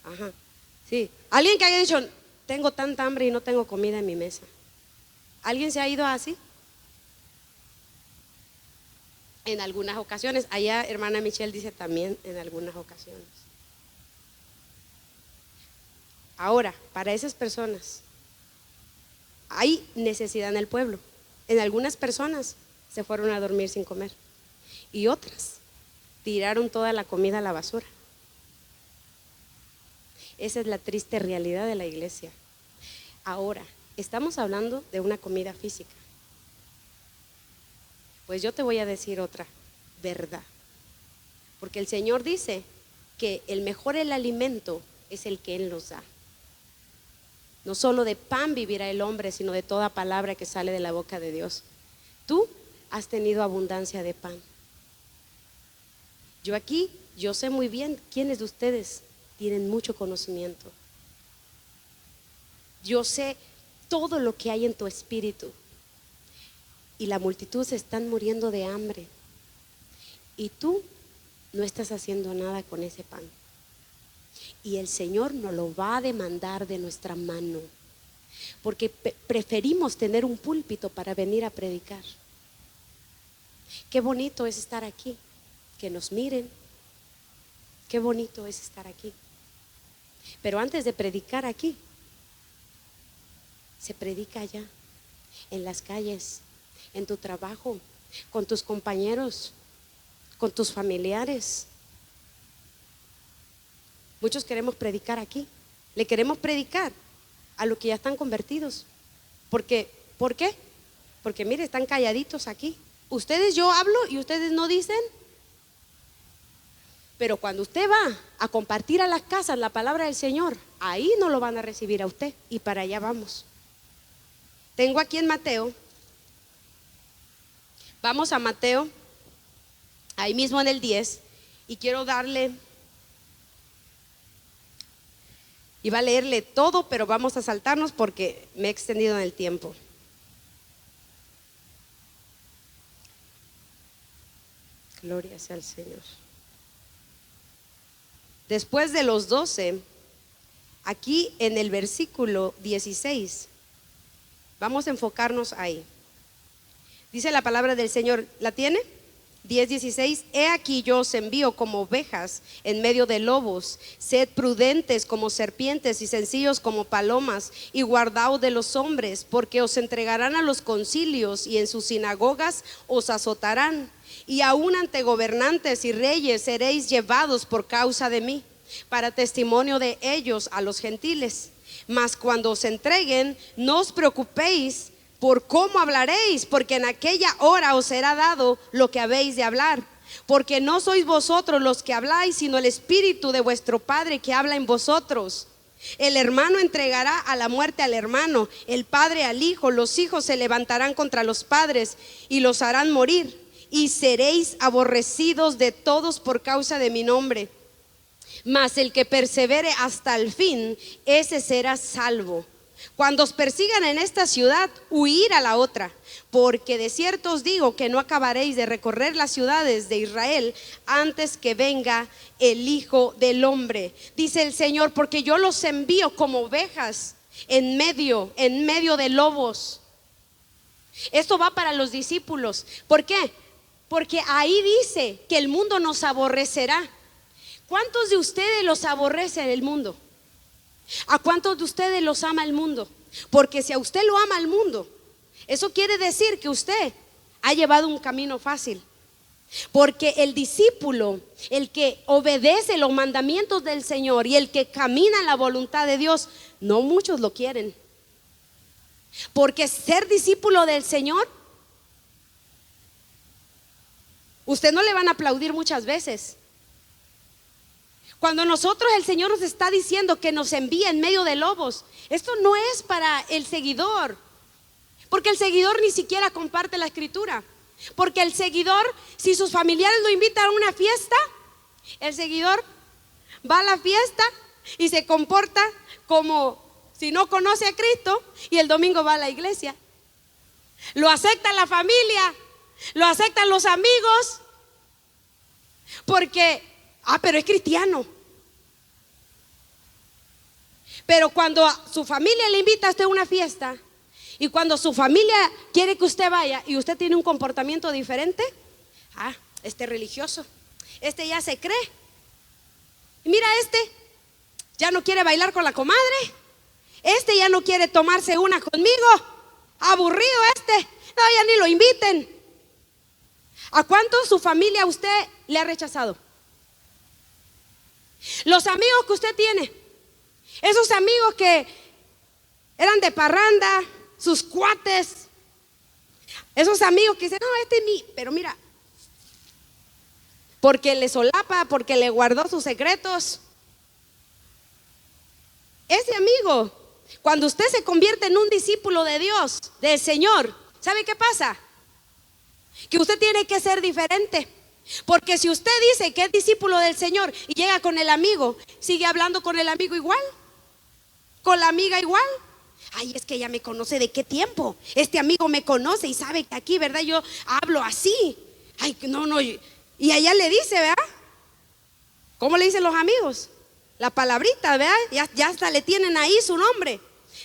Ajá, sí. ¿Alguien que haya dicho, tengo tanta hambre y no tengo comida en mi mesa? ¿Alguien se ha ido así? En algunas ocasiones. Allá hermana Michelle dice también en algunas ocasiones. Ahora, para esas personas hay necesidad en el pueblo. En algunas personas se fueron a dormir sin comer y otras tiraron toda la comida a la basura. Esa es la triste realidad de la iglesia. Ahora, estamos hablando de una comida física. Pues yo te voy a decir otra verdad. Porque el Señor dice que el mejor el alimento es el que Él nos da. No solo de pan vivirá el hombre, sino de toda palabra que sale de la boca de Dios. Tú has tenido abundancia de pan. Yo sé muy bien quiénes de ustedes tienen mucho conocimiento. Yo sé todo lo que hay en tu espíritu. Y la multitud se están muriendo de hambre. Y tú no estás haciendo nada con ese pan. Y el Señor nos lo va a demandar de nuestra mano. Porque preferimos tener un púlpito para venir a predicar. Qué bonito es estar aquí. Que nos miren. Qué bonito es estar aquí. Pero antes de predicar aquí, se predica allá, en las calles, en tu trabajo, con tus compañeros, con tus familiares. Muchos queremos predicar aquí. Le queremos predicar a los que ya están convertidos. ¿Por qué? Porque mire, están calladitos aquí. Ustedes, yo hablo y ustedes no dicen. Pero cuando usted va a compartir a las casas la palabra del Señor, ahí no lo van a recibir a usted. Y para allá vamos. Tengo aquí en Mateo. Vamos a Mateo, ahí mismo en el 10. Y quiero darle, iba a leerle todo, pero vamos a saltarnos porque me he extendido en el tiempo. Gloria sea al Señor. Después de los 12, aquí en el versículo 16, vamos a enfocarnos ahí. Dice la palabra del Señor, ¿la tiene? 10:16, he aquí yo os envío como ovejas en medio de lobos, sed prudentes como serpientes y sencillos como palomas, y guardaos de los hombres, porque os entregarán a los concilios y en sus sinagogas os azotarán, y aún ante gobernantes y reyes seréis llevados por causa de mí, para testimonio de ellos a los gentiles. Mas cuando os entreguen, no os preocupéis por cómo hablaréis, porque en aquella hora os será dado lo que habéis de hablar, porque no sois vosotros los que habláis, sino el Espíritu de vuestro Padre que habla en vosotros. El hermano entregará a la muerte al hermano, el padre al hijo, los hijos se levantarán contra los padres y los harán morir, y seréis aborrecidos de todos por causa de mi nombre. Mas el que persevere hasta el fin, ese será salvo. Cuando os persigan en esta ciudad, huir a la otra, porque de cierto os digo que no acabaréis de recorrer las ciudades de Israel antes que venga el Hijo del Hombre. Dice el Señor, porque yo los envío como ovejas en medio de lobos. Esto va para los discípulos. ¿Por qué? Porque ahí dice que el mundo nos aborrecerá. ¿Cuántos de ustedes los aborrecen el mundo? ¿A cuántos de ustedes los ama el mundo? Porque si a usted lo ama el mundo, eso quiere decir que usted ha llevado un camino fácil. Porque el discípulo, el que obedece los mandamientos del Señor y el que camina en la voluntad de Dios, no muchos lo quieren. Porque ser discípulo del Señor, usted no le van a aplaudir muchas veces. Cuando nosotros, el Señor nos está diciendo que nos envía en medio de lobos, esto no es para el seguidor, porque el seguidor ni siquiera comparte la escritura. Porque el seguidor, si sus familiares lo invitan a una fiesta, el seguidor va a la fiesta y se comporta como si no conoce a Cristo, y el domingo va a la iglesia. Lo acepta la familia, lo aceptan los amigos, porque pero es cristiano. Pero cuando su familia le invita a usted a una fiesta, y cuando su familia quiere que usted vaya y usted tiene un comportamiento diferente, este religioso, este ya se cree. Y mira, este ya no quiere bailar con la comadre, este ya no quiere tomarse una conmigo, aburrido este, no, ya ni lo inviten. ¿A cuántos su familia usted le ha rechazado? Los amigos que usted tiene, esos amigos que eran de parranda, sus cuates, esos amigos que dicen, no, este ni, pero mira, porque le solapa, porque le guardó sus secretos. Ese amigo, cuando usted se convierte en un discípulo de Dios, del Señor, ¿sabe qué pasa? Que usted tiene que ser diferente. Porque si usted dice que es discípulo del Señor y llega con el amigo, sigue hablando con el amigo igual, con la amiga igual. Ay, es que ella me conoce de qué tiempo. Este amigo me conoce y sabe que aquí, ¿verdad? Yo hablo así. Ay, no. Y allá le dice, ¿verdad? ¿Cómo le dicen los amigos? La palabrita, ¿verdad? Ya hasta le tienen ahí su nombre.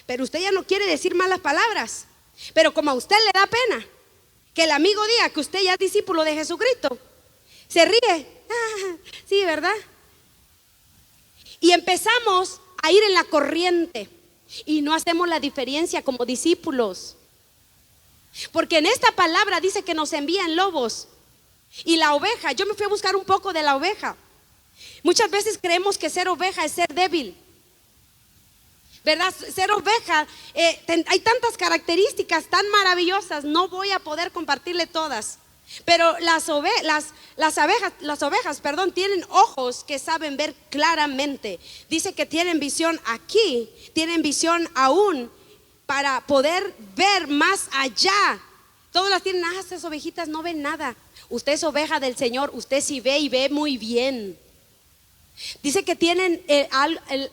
Pero usted ya no quiere decir malas palabras. Pero como a usted le da pena que el amigo diga que usted ya es discípulo de Jesucristo, se ríe. Sí, ¿verdad? Y empezamos a ir en la corriente y no hacemos la diferencia como discípulos. Porque en esta palabra dice que nos envían lobos. Y la oveja, yo me fui a buscar un poco de la oveja. Muchas veces creemos que ser oveja es ser débil, ¿verdad? Ser oveja, hay tantas características tan maravillosas, no voy a poder compartirle todas. Pero las ovejas, tienen ojos que saben ver claramente. Dice que tienen visión aquí, tienen visión aún para poder ver más allá. Todas las tienen, estas ovejitas no ven nada. Usted es oveja del Señor, usted sí ve y ve muy bien. Dice que tienen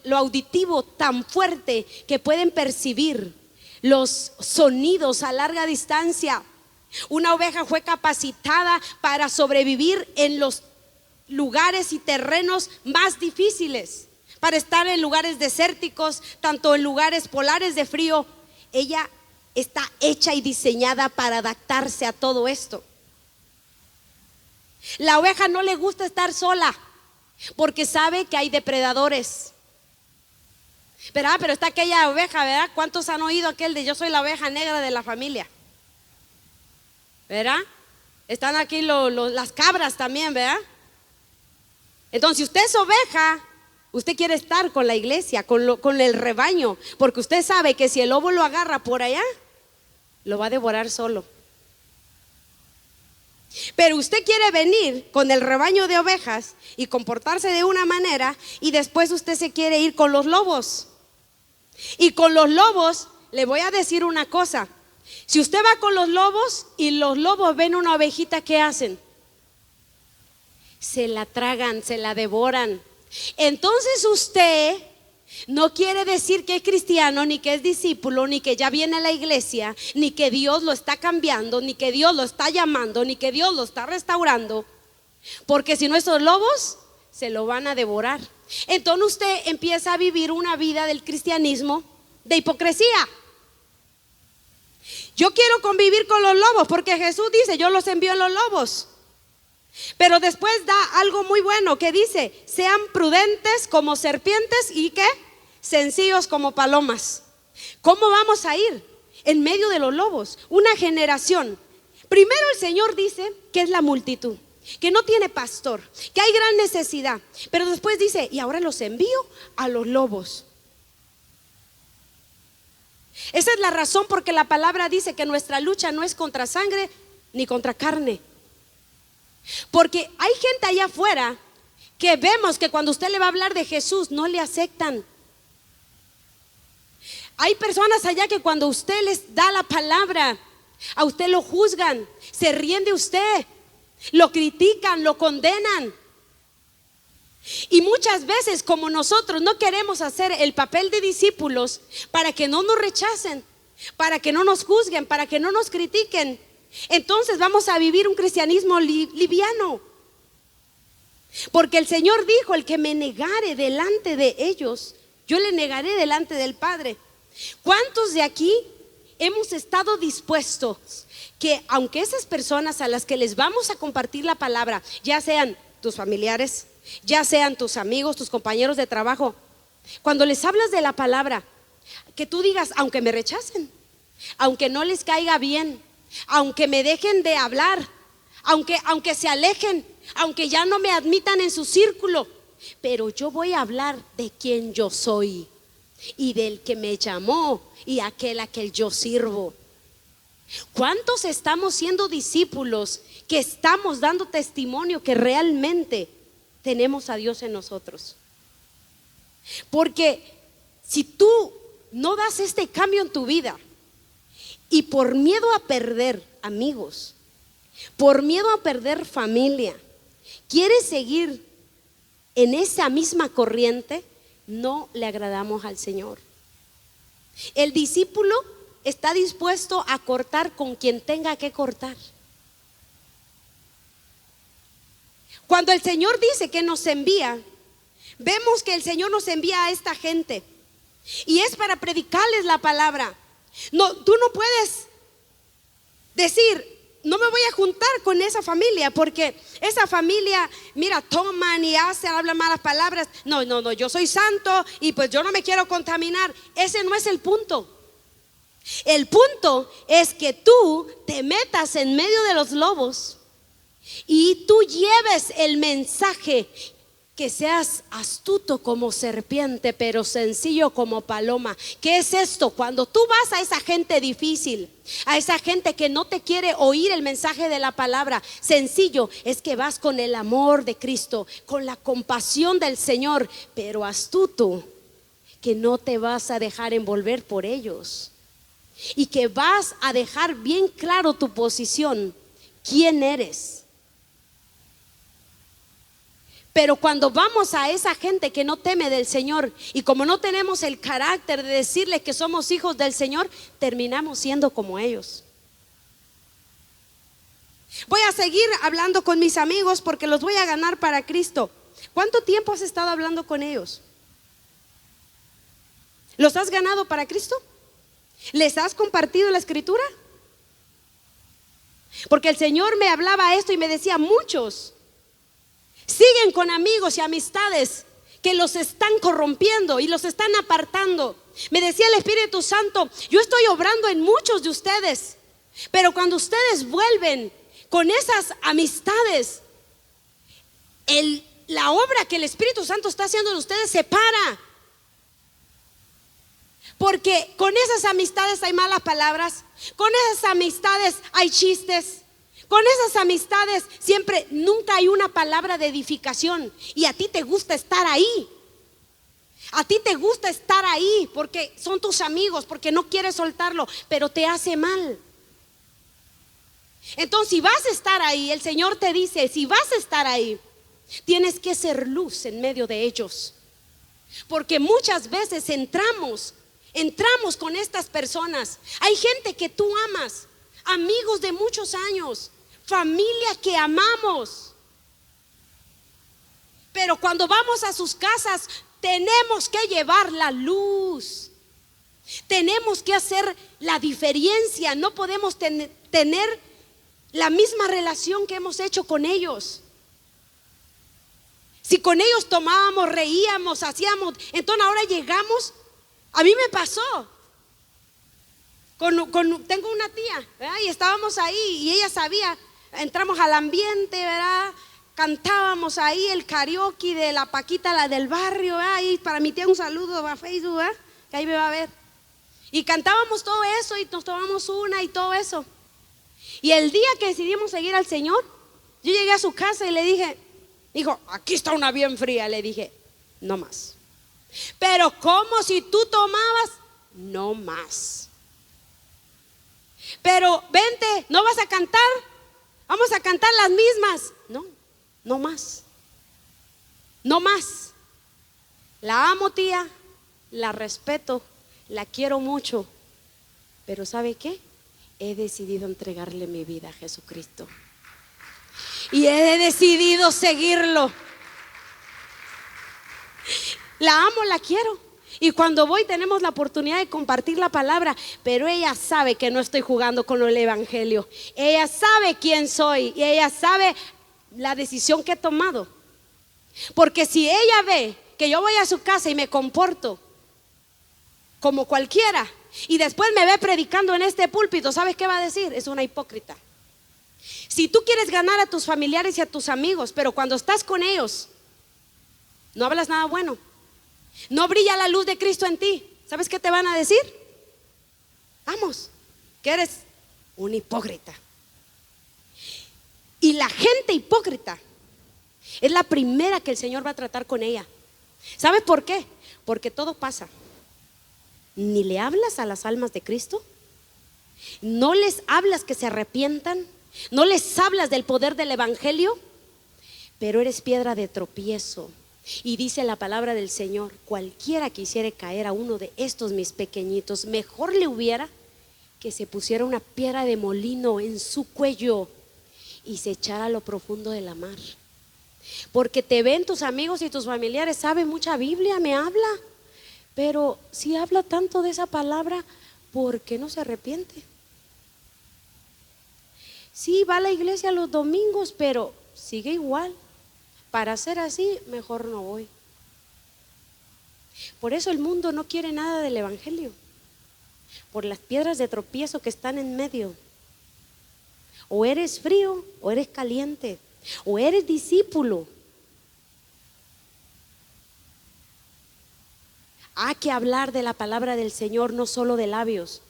lo auditivo tan fuerte que pueden percibir los sonidos a larga distancia. Una oveja fue capacitada para sobrevivir en los lugares y terrenos más difíciles, para estar en lugares desérticos, tanto en lugares polares de frío. Ella está hecha y diseñada para adaptarse a todo esto. La oveja no le gusta estar sola porque sabe que hay depredadores. ¿Verdad? Pero está aquella oveja, ¿verdad? ¿Cuántos han oído aquel de yo soy la oveja negra de la familia? ¿Verdad? Están aquí las cabras también, ¿verdad? Entonces, si usted es oveja, usted quiere estar con la iglesia, con el rebaño, porque usted sabe que si el lobo lo agarra por allá, lo va a devorar solo. Pero usted quiere venir con el rebaño de ovejas y comportarse de una manera, y después usted se quiere ir con los lobos. Y con los lobos, le voy a decir una cosa: si usted va con los lobos y los lobos ven una ovejita, ¿qué hacen? Se la tragan, se la devoran. Entonces usted no quiere decir que es cristiano, ni que es discípulo, ni que ya viene a la iglesia, ni que Dios lo está cambiando, ni que Dios lo está llamando, ni que Dios lo está restaurando, porque si no, esos lobos se lo van a devorar. Entonces usted empieza a vivir una vida del cristianismo de hipocresía. Yo quiero convivir con los lobos porque Jesús dice: yo los envío a los lobos. Pero después da algo muy bueno que dice: sean prudentes como serpientes y ¿qué? Sencillos como palomas. ¿Cómo vamos a ir en medio de los lobos? Una generación. Primero el Señor dice que es la multitud, que no tiene pastor, que hay gran necesidad. Pero después dice: y ahora los envío a los lobos. Esa es la razón porque la palabra dice que nuestra lucha no es contra sangre ni contra carne. Porque hay gente allá afuera que vemos que cuando usted le va a hablar de Jesús no le aceptan. Hay personas allá que cuando usted les da la palabra, a usted lo juzgan, se ríen de usted, lo critican, lo condenan. Y muchas veces, como nosotros no queremos hacer el papel de discípulos para que no nos rechacen, para que no nos juzguen, para que no nos critiquen, entonces vamos a vivir un cristianismo liviano. Porque el Señor dijo: el que me negare delante de ellos, yo le negaré delante del Padre. ¿Cuántos de aquí hemos estado dispuestos que aunque esas personas a las que les vamos a compartir la palabra, ya sean tus familiares, ya sean tus amigos, tus compañeros de trabajo, cuando les hablas de la palabra, que tú digas: aunque me rechacen, aunque no les caiga bien, aunque me dejen de hablar, aunque se alejen, aunque ya no me admitan en su círculo, pero yo voy a hablar de quién yo soy y del que me llamó y aquel a quien yo sirvo. ¿Cuántos estamos siendo discípulos que estamos dando testimonio que realmente tenemos a Dios en nosotros? Porque si tú no das este cambio en tu vida y por miedo a perder amigos, por miedo a perder familia, quieres seguir en esa misma corriente, no le agradamos al Señor. El discípulo está dispuesto a cortar con quien tenga que cortar. Cuando el Señor dice que nos envía, vemos que el Señor nos envía a esta gente y es para predicarles la palabra. No, tú no puedes decir: no me voy a juntar con esa familia porque esa familia, mira, toman y hacen, hablan malas palabras. No, yo soy santo y pues yo no me quiero contaminar. Ese no es el punto. El punto es que tú te metas en medio de los lobos y tú lleves el mensaje, que seas astuto como serpiente, pero sencillo como paloma. ¿Qué es esto? Cuando tú vas a esa gente difícil, a esa gente que no te quiere oír el mensaje de la palabra, sencillo es que vas con el amor de Cristo, con la compasión del Señor, pero astuto, que no te vas a dejar envolver por ellos y que vas a dejar bien claro tu posición, quién eres. Pero cuando vamos a esa gente que no teme del Señor y como no tenemos el carácter de decirles que somos hijos del Señor, terminamos siendo como ellos. Voy a seguir hablando con mis amigos porque los voy a ganar para Cristo. ¿Cuánto tiempo has estado hablando con ellos? ¿Los has ganado para Cristo? ¿Les has compartido la escritura? Porque el Señor me hablaba esto y me decía: muchos siguen con amigos y amistades que los están corrompiendo y los están apartando. Me decía el Espíritu Santo: yo estoy obrando en muchos de ustedes, pero cuando ustedes vuelven con esas amistades, la obra que el Espíritu Santo está haciendo en ustedes se para. Porque con esas amistades hay malas palabras, con esas amistades hay chistes, con esas amistades siempre, nunca hay una palabra de edificación. Y a ti te gusta estar ahí. A ti te gusta estar ahí porque son tus amigos, porque no quieres soltarlo, pero te hace mal. Entonces, si vas a estar ahí, el Señor te dice: si vas a estar ahí, tienes que ser luz en medio de ellos. Porque muchas veces entramos con estas personas. Hay gente que tú amas, amigos de muchos años, familia que amamos, pero cuando vamos a sus casas tenemos que llevar la luz, tenemos que hacer la diferencia. No podemos tener la misma relación que hemos hecho con ellos. Si con ellos tomábamos, reíamos, hacíamos, entonces ahora llegamos. A mí me pasó. Tengo una tía, ¿verdad? Y estábamos ahí y ella sabía. Entramos al ambiente, ¿verdad? Cantábamos ahí el karaoke de la Paquita, la del barrio, ¿verdad? Y para mi tía un saludo a Facebook, ¿verdad? Que ahí me va a ver. Y cantábamos todo eso y nos tomamos una y todo eso. Y el día que decidimos seguir al Señor, yo llegué a su casa y le dije: dijo, aquí está una bien fría. Le dije: no más. Pero ¿cómo si tú tomabas? No más. Pero vente, ¿no vas a cantar? Vamos a cantar las mismas. No, no más. No más. La amo, tía, la respeto, la quiero mucho. Pero ¿sabe qué? He decidido entregarle mi vida a Jesucristo. Y he decidido seguirlo. La amo, la quiero. Y cuando voy tenemos la oportunidad de compartir la palabra. Pero ella sabe que no estoy jugando con el evangelio. Ella sabe quién soy y ella sabe la decisión que he tomado. Porque si ella ve que yo voy a su casa y me comporto como cualquiera y después me ve predicando en este púlpito, ¿sabes qué va a decir? Es una hipócrita. Si tú quieres ganar a tus familiares y a tus amigos, pero cuando estás con ellos no hablas nada bueno, no brilla la luz de Cristo en ti, ¿sabes qué te van a decir? Vamos, que eres un hipócrita. Y la gente hipócrita es la primera que el Señor va a tratar con ella. ¿Sabes por qué? Porque todo pasa. Ni le hablas a las almas de Cristo, no les hablas que se arrepientan, no les hablas del poder del evangelio, pero eres piedra de tropiezo. Y dice la palabra del Señor: cualquiera quisiera caer a uno de estos mis pequeñitos, mejor le hubiera que se pusiera una piedra de molino en su cuello y se echara a lo profundo de la mar. Porque te ven tus amigos y tus familiares, sabe mucha Biblia, me habla, pero si habla tanto de esa palabra, ¿por qué no se arrepiente? Sí, va a la iglesia los domingos, pero sigue igual. Para ser así, mejor no voy. Por eso el mundo no quiere nada del evangelio, por las piedras de tropiezo que están en medio. O eres frío o eres caliente, o eres discípulo. Hay que hablar de la palabra del Señor, no solo de labios,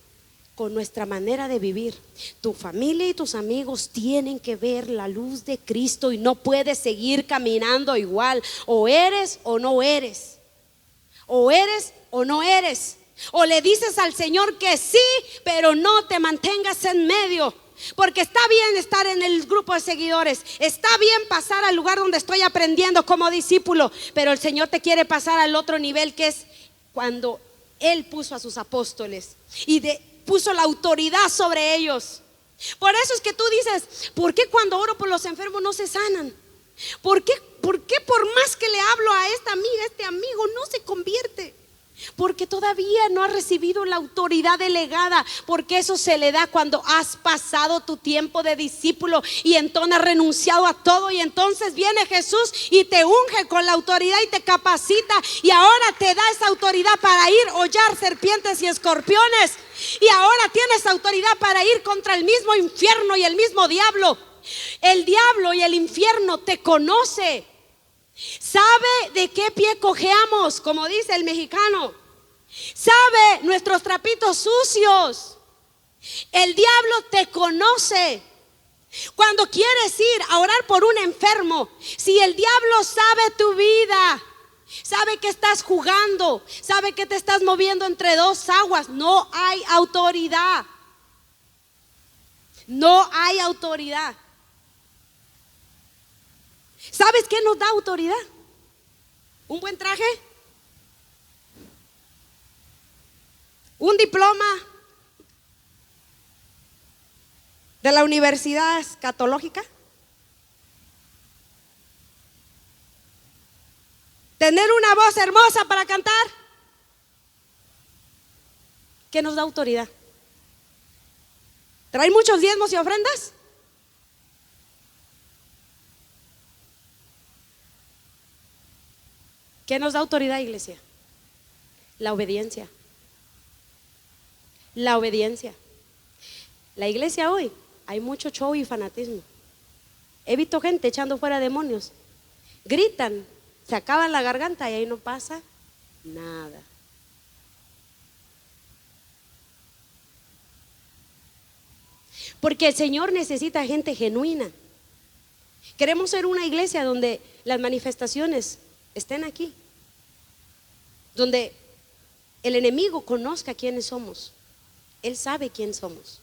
con nuestra manera de vivir. Tu familia y tus amigos tienen que ver la luz de Cristo y no puedes seguir caminando igual. O eres o no eres. O eres o no eres. O le dices al Señor que sí, pero no te mantengas en medio. Porque está bien estar en el grupo de seguidores, está bien pasar al lugar donde estoy aprendiendo como discípulo, pero el Señor te quiere pasar al otro nivel, que es cuando Él puso a sus apóstoles y puso la autoridad sobre ellos. Por eso es que tú dices: ¿por qué cuando oro por los enfermos no se sanan? ¿Por qué por más que le hablo a esta amiga, este amigo no se convierte? porque todavía no has recibido la autoridad delegada, porque eso se le da cuando has pasado tu tiempo de discípulo y entonces has renunciado a todo, y entonces viene Jesús y te unge con la autoridad y te capacita, y ahora te da esa autoridad para ir hollar serpientes y escorpiones, y ahora tienes autoridad para ir contra el mismo infierno y el mismo diablo. El diablo y el infierno te conoce, sabe de qué pie cojeamos, como dice el mexicano, sabe nuestros trapitos sucios. El diablo te conoce. Cuando quieres ir a orar por un enfermo, si el diablo sabe tu vida, sabe que estás jugando, sabe que te estás moviendo entre dos aguas, no hay autoridad. No hay autoridad. ¿Sabes qué nos da autoridad? ¿Un buen traje? ¿Un diploma de la Universidad Escatológica? ¿Tener una voz hermosa para cantar? ¿Qué nos da autoridad? ¿Traer muchos diezmos y ofrendas? ¿Qué nos da autoridad, iglesia? La obediencia. La obediencia. La iglesia hoy, hay mucho show y fanatismo. He visto gente echando fuera demonios. Gritan, se acaban la garganta y ahí no pasa nada. Porque el Señor necesita gente genuina. Queremos ser una iglesia donde las manifestaciones estén aquí, donde el enemigo conozca quiénes somos. Él sabe quién somos.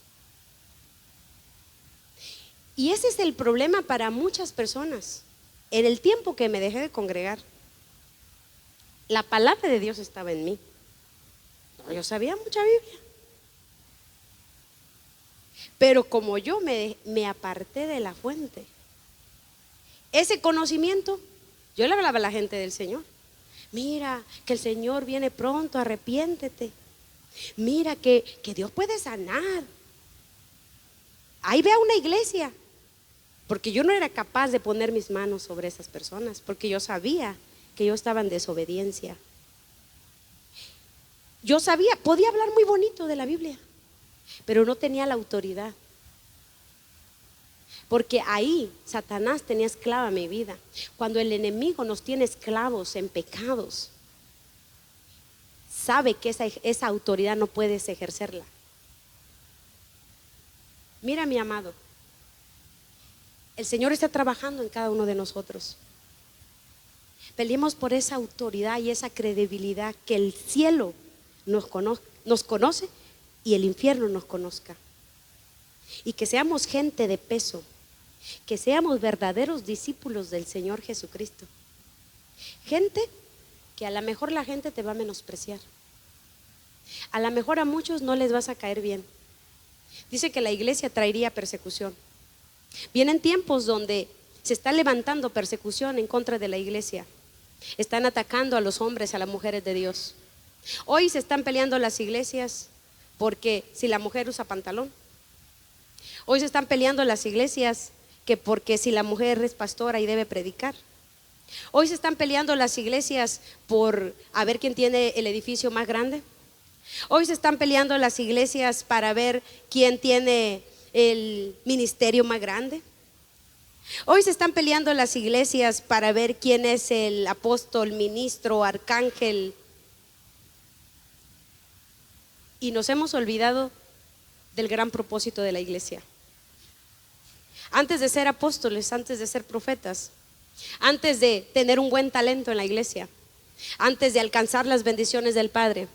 Y ese es el problema para muchas personas. En el tiempo que me dejé de congregar, la palabra de Dios estaba en mí. Yo sabía mucha Biblia, pero como yo me aparté de la fuente, ese conocimiento, yo le hablaba a la gente del Señor. Mira que el Señor viene pronto, arrepiéntete. Mira que Dios puede sanar. Ahí ve a una iglesia. Porque yo no era capaz de poner mis manos sobre esas personas, porque yo sabía que ellos estaban en desobediencia. Yo sabía, podía hablar muy bonito de la Biblia, pero no tenía la autoridad. Porque ahí Satanás tenía esclava mi vida. Cuando el enemigo nos tiene esclavos en pecados, sabe que esa autoridad no puedes ejercerla. Mira, mi amado, el Señor está trabajando en cada uno de nosotros. Peleemos por esa autoridad y esa credibilidad, que el cielo nos conoce y el infierno nos conozca. Y que seamos gente de peso, que seamos verdaderos discípulos del Señor Jesucristo. Gente que a lo mejor la gente te va a menospreciar. A lo mejor a muchos no les vas a caer bien. Dice que la iglesia traería persecución. Vienen tiempos donde se está levantando persecución en contra de la iglesia. Están atacando a los hombres, a las mujeres de Dios. Hoy se están peleando las iglesias porque si la mujer usa pantalón. Hoy se están peleando las iglesias que porque si la mujer es pastora y debe predicar. Hoy se están peleando las iglesias por a ver quién tiene el edificio más grande. Hoy se están peleando las iglesias para ver quién tiene el ministerio más grande. Hoy se están peleando las iglesias para ver quién es el apóstol, ministro, arcángel. Y nos hemos olvidado del gran propósito de la iglesia. Antes de ser apóstoles, antes de ser profetas, antes de tener un buen talento en la iglesia, antes de alcanzar las bendiciones del Padre,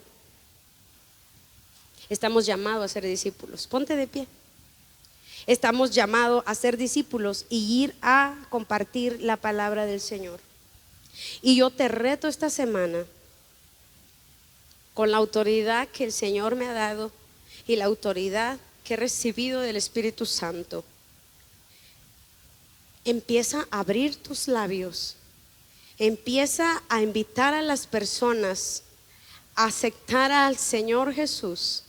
estamos llamados a ser discípulos. Ponte de pie. Estamos llamados a ser discípulos y ir a compartir la palabra del Señor. Y yo te reto esta semana, con la autoridad que el Señor me ha dado y la autoridad que he recibido del Espíritu Santo, empieza a abrir tus labios, empieza a invitar a las personas aceptar al Señor Jesús,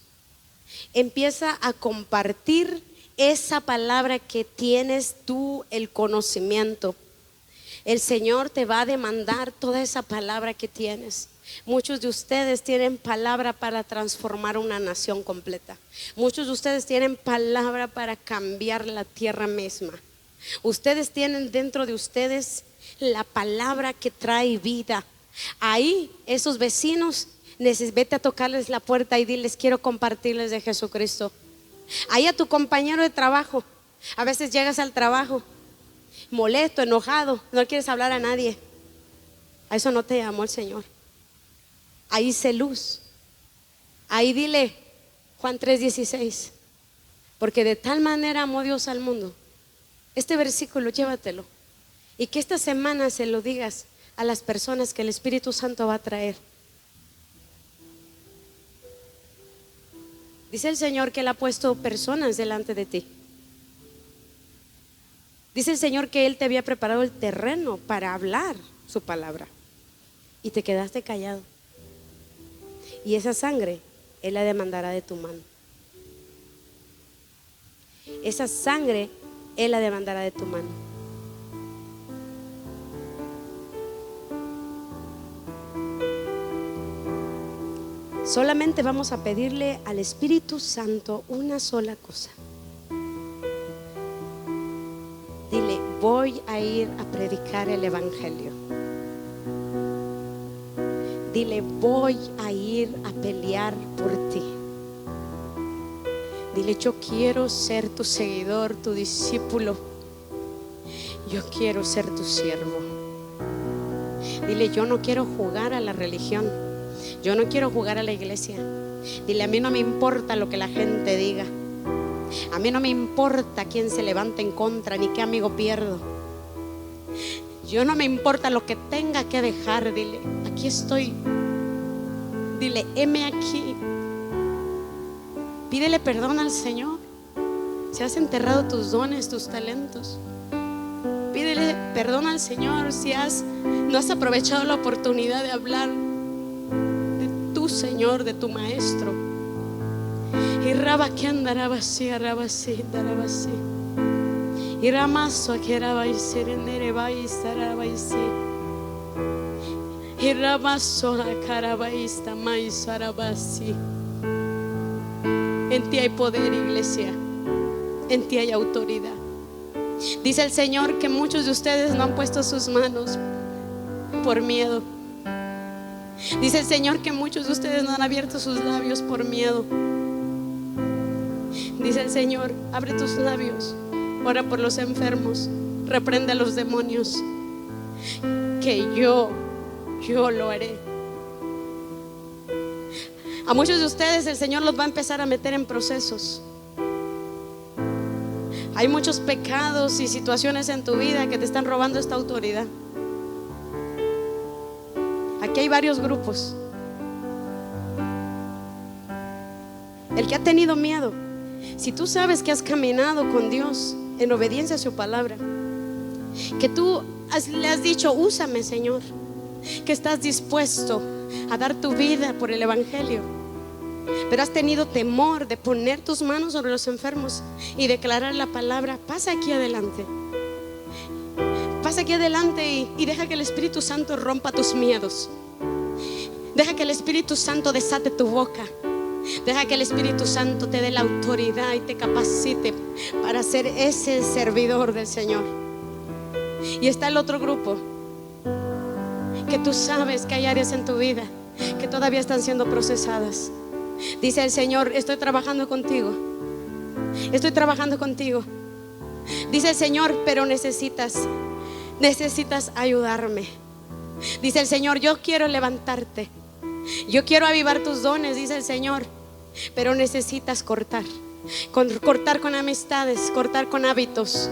empieza a compartir esa palabra que tienes tú, el conocimiento. El Señor te va a demandar toda esa palabra que tienes. Muchos de ustedes tienen palabra para transformar una nación completa. Muchos de ustedes tienen palabra para cambiar la tierra misma. Ustedes tienen dentro de ustedes la palabra que trae vida. Ahí esos vecinos, vete a tocarles la puerta y diles: quiero compartirles de Jesucristo. Ahí a tu compañero de trabajo, a veces llegas al trabajo molesto, enojado, no quieres hablar a nadie. A eso no te llamó el Señor. Ahí sé luz. Ahí dile Juan 3:16, porque de tal manera amó Dios al mundo. Este versículo llévatelo, y que esta semana se lo digas a las personas que el Espíritu Santo va a traer. Dice el Señor que Él ha puesto personas delante de ti. Dice el Señor que Él te había preparado el terreno para hablar su palabra, y te quedaste callado. Y esa sangre Él la demandará de tu mano. Esa sangre Él la demandará de tu mano. Solamente vamos a pedirle al Espíritu Santo una sola cosa. Dile: voy a ir a predicar el Evangelio. Dile: voy a ir a pelear por ti. Dile: yo quiero ser tu seguidor, tu discípulo. Yo quiero ser tu siervo. Dile: yo no quiero jugar a la religión. Yo no quiero jugar a la iglesia. Dile: a mí no me importa lo que la gente diga. A mí no me importa quién se levante en contra, ni qué amigo pierdo. Yo no me importa lo que tenga que dejar. Dile: aquí estoy. Dile: heme aquí. Pídele perdón al Señor si has enterrado tus dones, tus talentos. Pídele perdón al Señor si no has aprovechado la oportunidad de hablar de tu Señor, de tu Maestro. Y raba que andará así, daraba así. Y ramazo que era baisir en erebaista, rabaisi. Y ramazo la carabaista, mais arabasi. En ti hay poder, iglesia. En ti hay autoridad. Dice el Señor que muchos de ustedes no han puesto sus manos por miedo. Dice el Señor que muchos de ustedes no han abierto sus labios por miedo. Dice el Señor: abre tus labios, ora por los enfermos, reprende a los demonios, que yo lo haré. A muchos de ustedes el Señor los va a empezar a meter en procesos. Hay muchos pecados y situaciones en tu vida que te están robando esta autoridad. Aquí hay varios grupos. El que ha tenido miedo, si tú sabes que has caminado con Dios en obediencia a su palabra, que tú le has dicho: úsame, Señor, que estás dispuesto a dar tu vida por el Evangelio, pero has tenido temor de poner tus manos sobre los enfermos y declarar la palabra, pasa aquí adelante. Pasa aquí adelante y deja que el Espíritu Santo rompa tus miedos. Deja que el Espíritu Santo desate tu boca. Deja que el Espíritu Santo te dé la autoridad y te capacite para ser ese servidor del Señor. Y está el otro grupo, que tú sabes que hay áreas en tu vida que todavía están siendo procesadas. Dice el Señor: estoy trabajando contigo. Estoy trabajando contigo. Dice el Señor: pero necesitas ayudarme. Dice el Señor: yo quiero levantarte. Yo quiero avivar tus dones, dice el Señor, pero necesitas cortar con amistades, cortar con hábitos.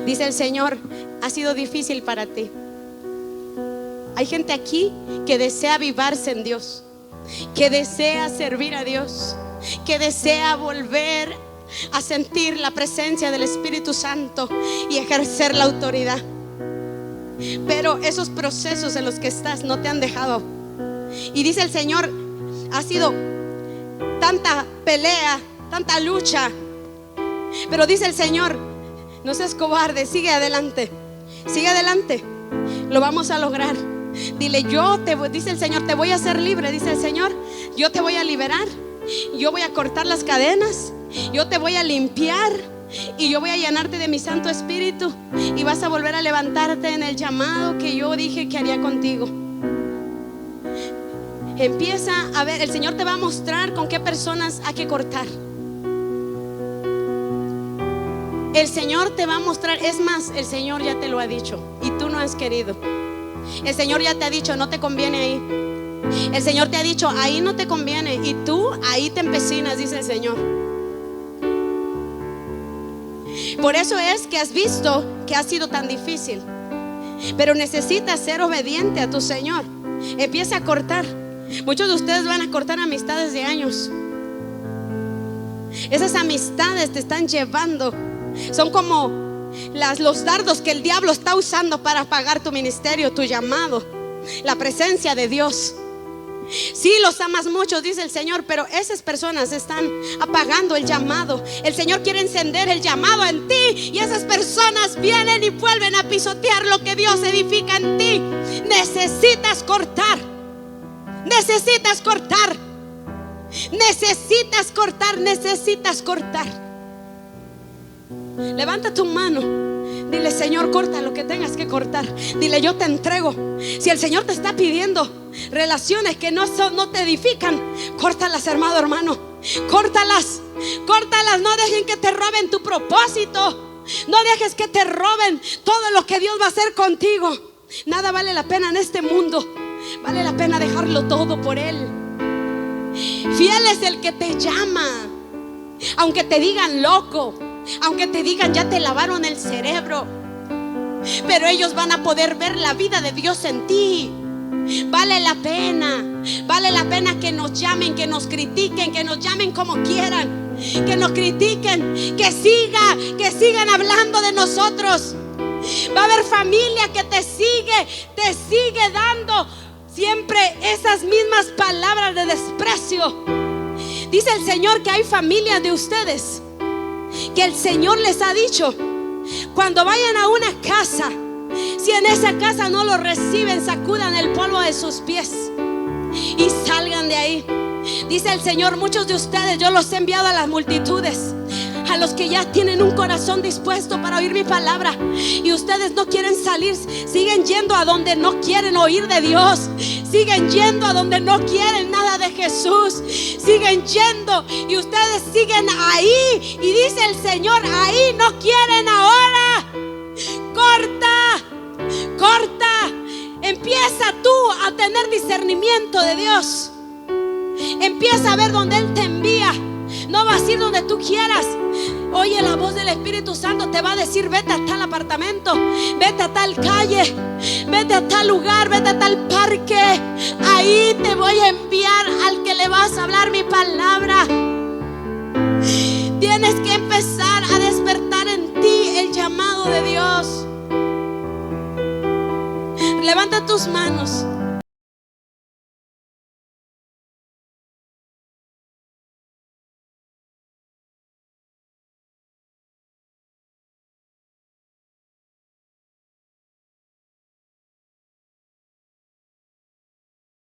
Dice el Señor: ha sido difícil para ti. Hay gente aquí que desea avivarse en Dios, que desea servir a Dios, que desea volver a sentir la presencia del Espíritu Santo y ejercer la autoridad. Pero esos procesos en los que estás no te han dejado. Y dice el Señor, ha sido tanta pelea, tanta lucha, pero dice el Señor, no seas cobarde, sigue adelante, lo vamos a lograr. Dile, dice el Señor, te voy a hacer libre. Dice el Señor, yo te voy a liberar, yo voy a cortar las cadenas, yo te voy a limpiar y yo voy a llenarte de mi Santo Espíritu, y vas a volver a levantarte en el llamado que yo dije que haría contigo. Empieza a ver, el Señor te va a mostrar con qué personas hay que cortar. El Señor te va a mostrar, es más, el Señor ya te lo ha dicho y tú no has querido. El Señor ya te ha dicho, no te conviene ahí. El Señor te ha dicho, ahí no te conviene, y tú ahí te empecinas, dice el Señor. Por eso es que has visto que ha sido tan difícil, pero necesitas ser obediente a tu Señor. Empieza a cortar. Muchos de ustedes van a cortar amistades de años. Esas amistades te están llevando, son como los dardos que el diablo está usando para apagar tu ministerio, tu llamado, la presencia de Dios. Sí, los amas mucho, dice el Señor, pero esas personas están apagando el llamado. El Señor quiere encender el llamado en ti, y esas personas vienen y vuelven a pisotear lo que Dios edifica en ti. Necesitas cortar. Necesitas cortar. Necesitas cortar. Necesitas cortar. Levanta tu mano, dile, Señor, corta lo que tengas que cortar. Dile, yo te entrego. Si el Señor te está pidiendo relaciones que no te edifican, córtalas, hermano. Córtalas. No dejen que te roben tu propósito. No dejes que te roben todo lo que Dios va a hacer contigo. Nada vale la pena en este mundo. Vale la pena dejarlo todo por Él. Fiel es el que te llama, aunque te digan loco, aunque te digan ya te lavaron el cerebro, pero ellos van a poder ver la vida de Dios en ti. Vale la pena que nos llamen, que nos critiquen, que nos llamen como quieran, que nos critiquen, que sigan hablando de nosotros. Va a haber familia que te sigue dando siempre esas mismas palabras de desprecio. Dice el Señor que hay familias de ustedes que el Señor les ha dicho, cuando vayan a una casa, si en esa casa no lo reciben, sacudan el polvo de sus pies y salgan de ahí. Dice el Señor, muchos de ustedes yo los he enviado a las multitudes, a los que ya tienen un corazón dispuesto para oír mi palabra, y ustedes no quieren salir. Siguen yendo a donde no quieren oír de Dios. Siguen yendo a donde no quieren nada de Jesús. Siguen yendo y ustedes siguen ahí. Y dice el Señor, ahí no quieren ahora. Corta. Empieza tú a tener discernimiento de Dios. Empieza a ver dónde Él te envía. No vas a ir donde tú quieras. Oye, la voz del Espíritu Santo te va a decir, vete a tal apartamento, vete a tal calle, vete a tal lugar, vete a tal parque. Ahí te voy a enviar al que le vas a hablar mi palabra. Tienes que empezar a despertar en ti el llamado de Dios. Levanta tus manos.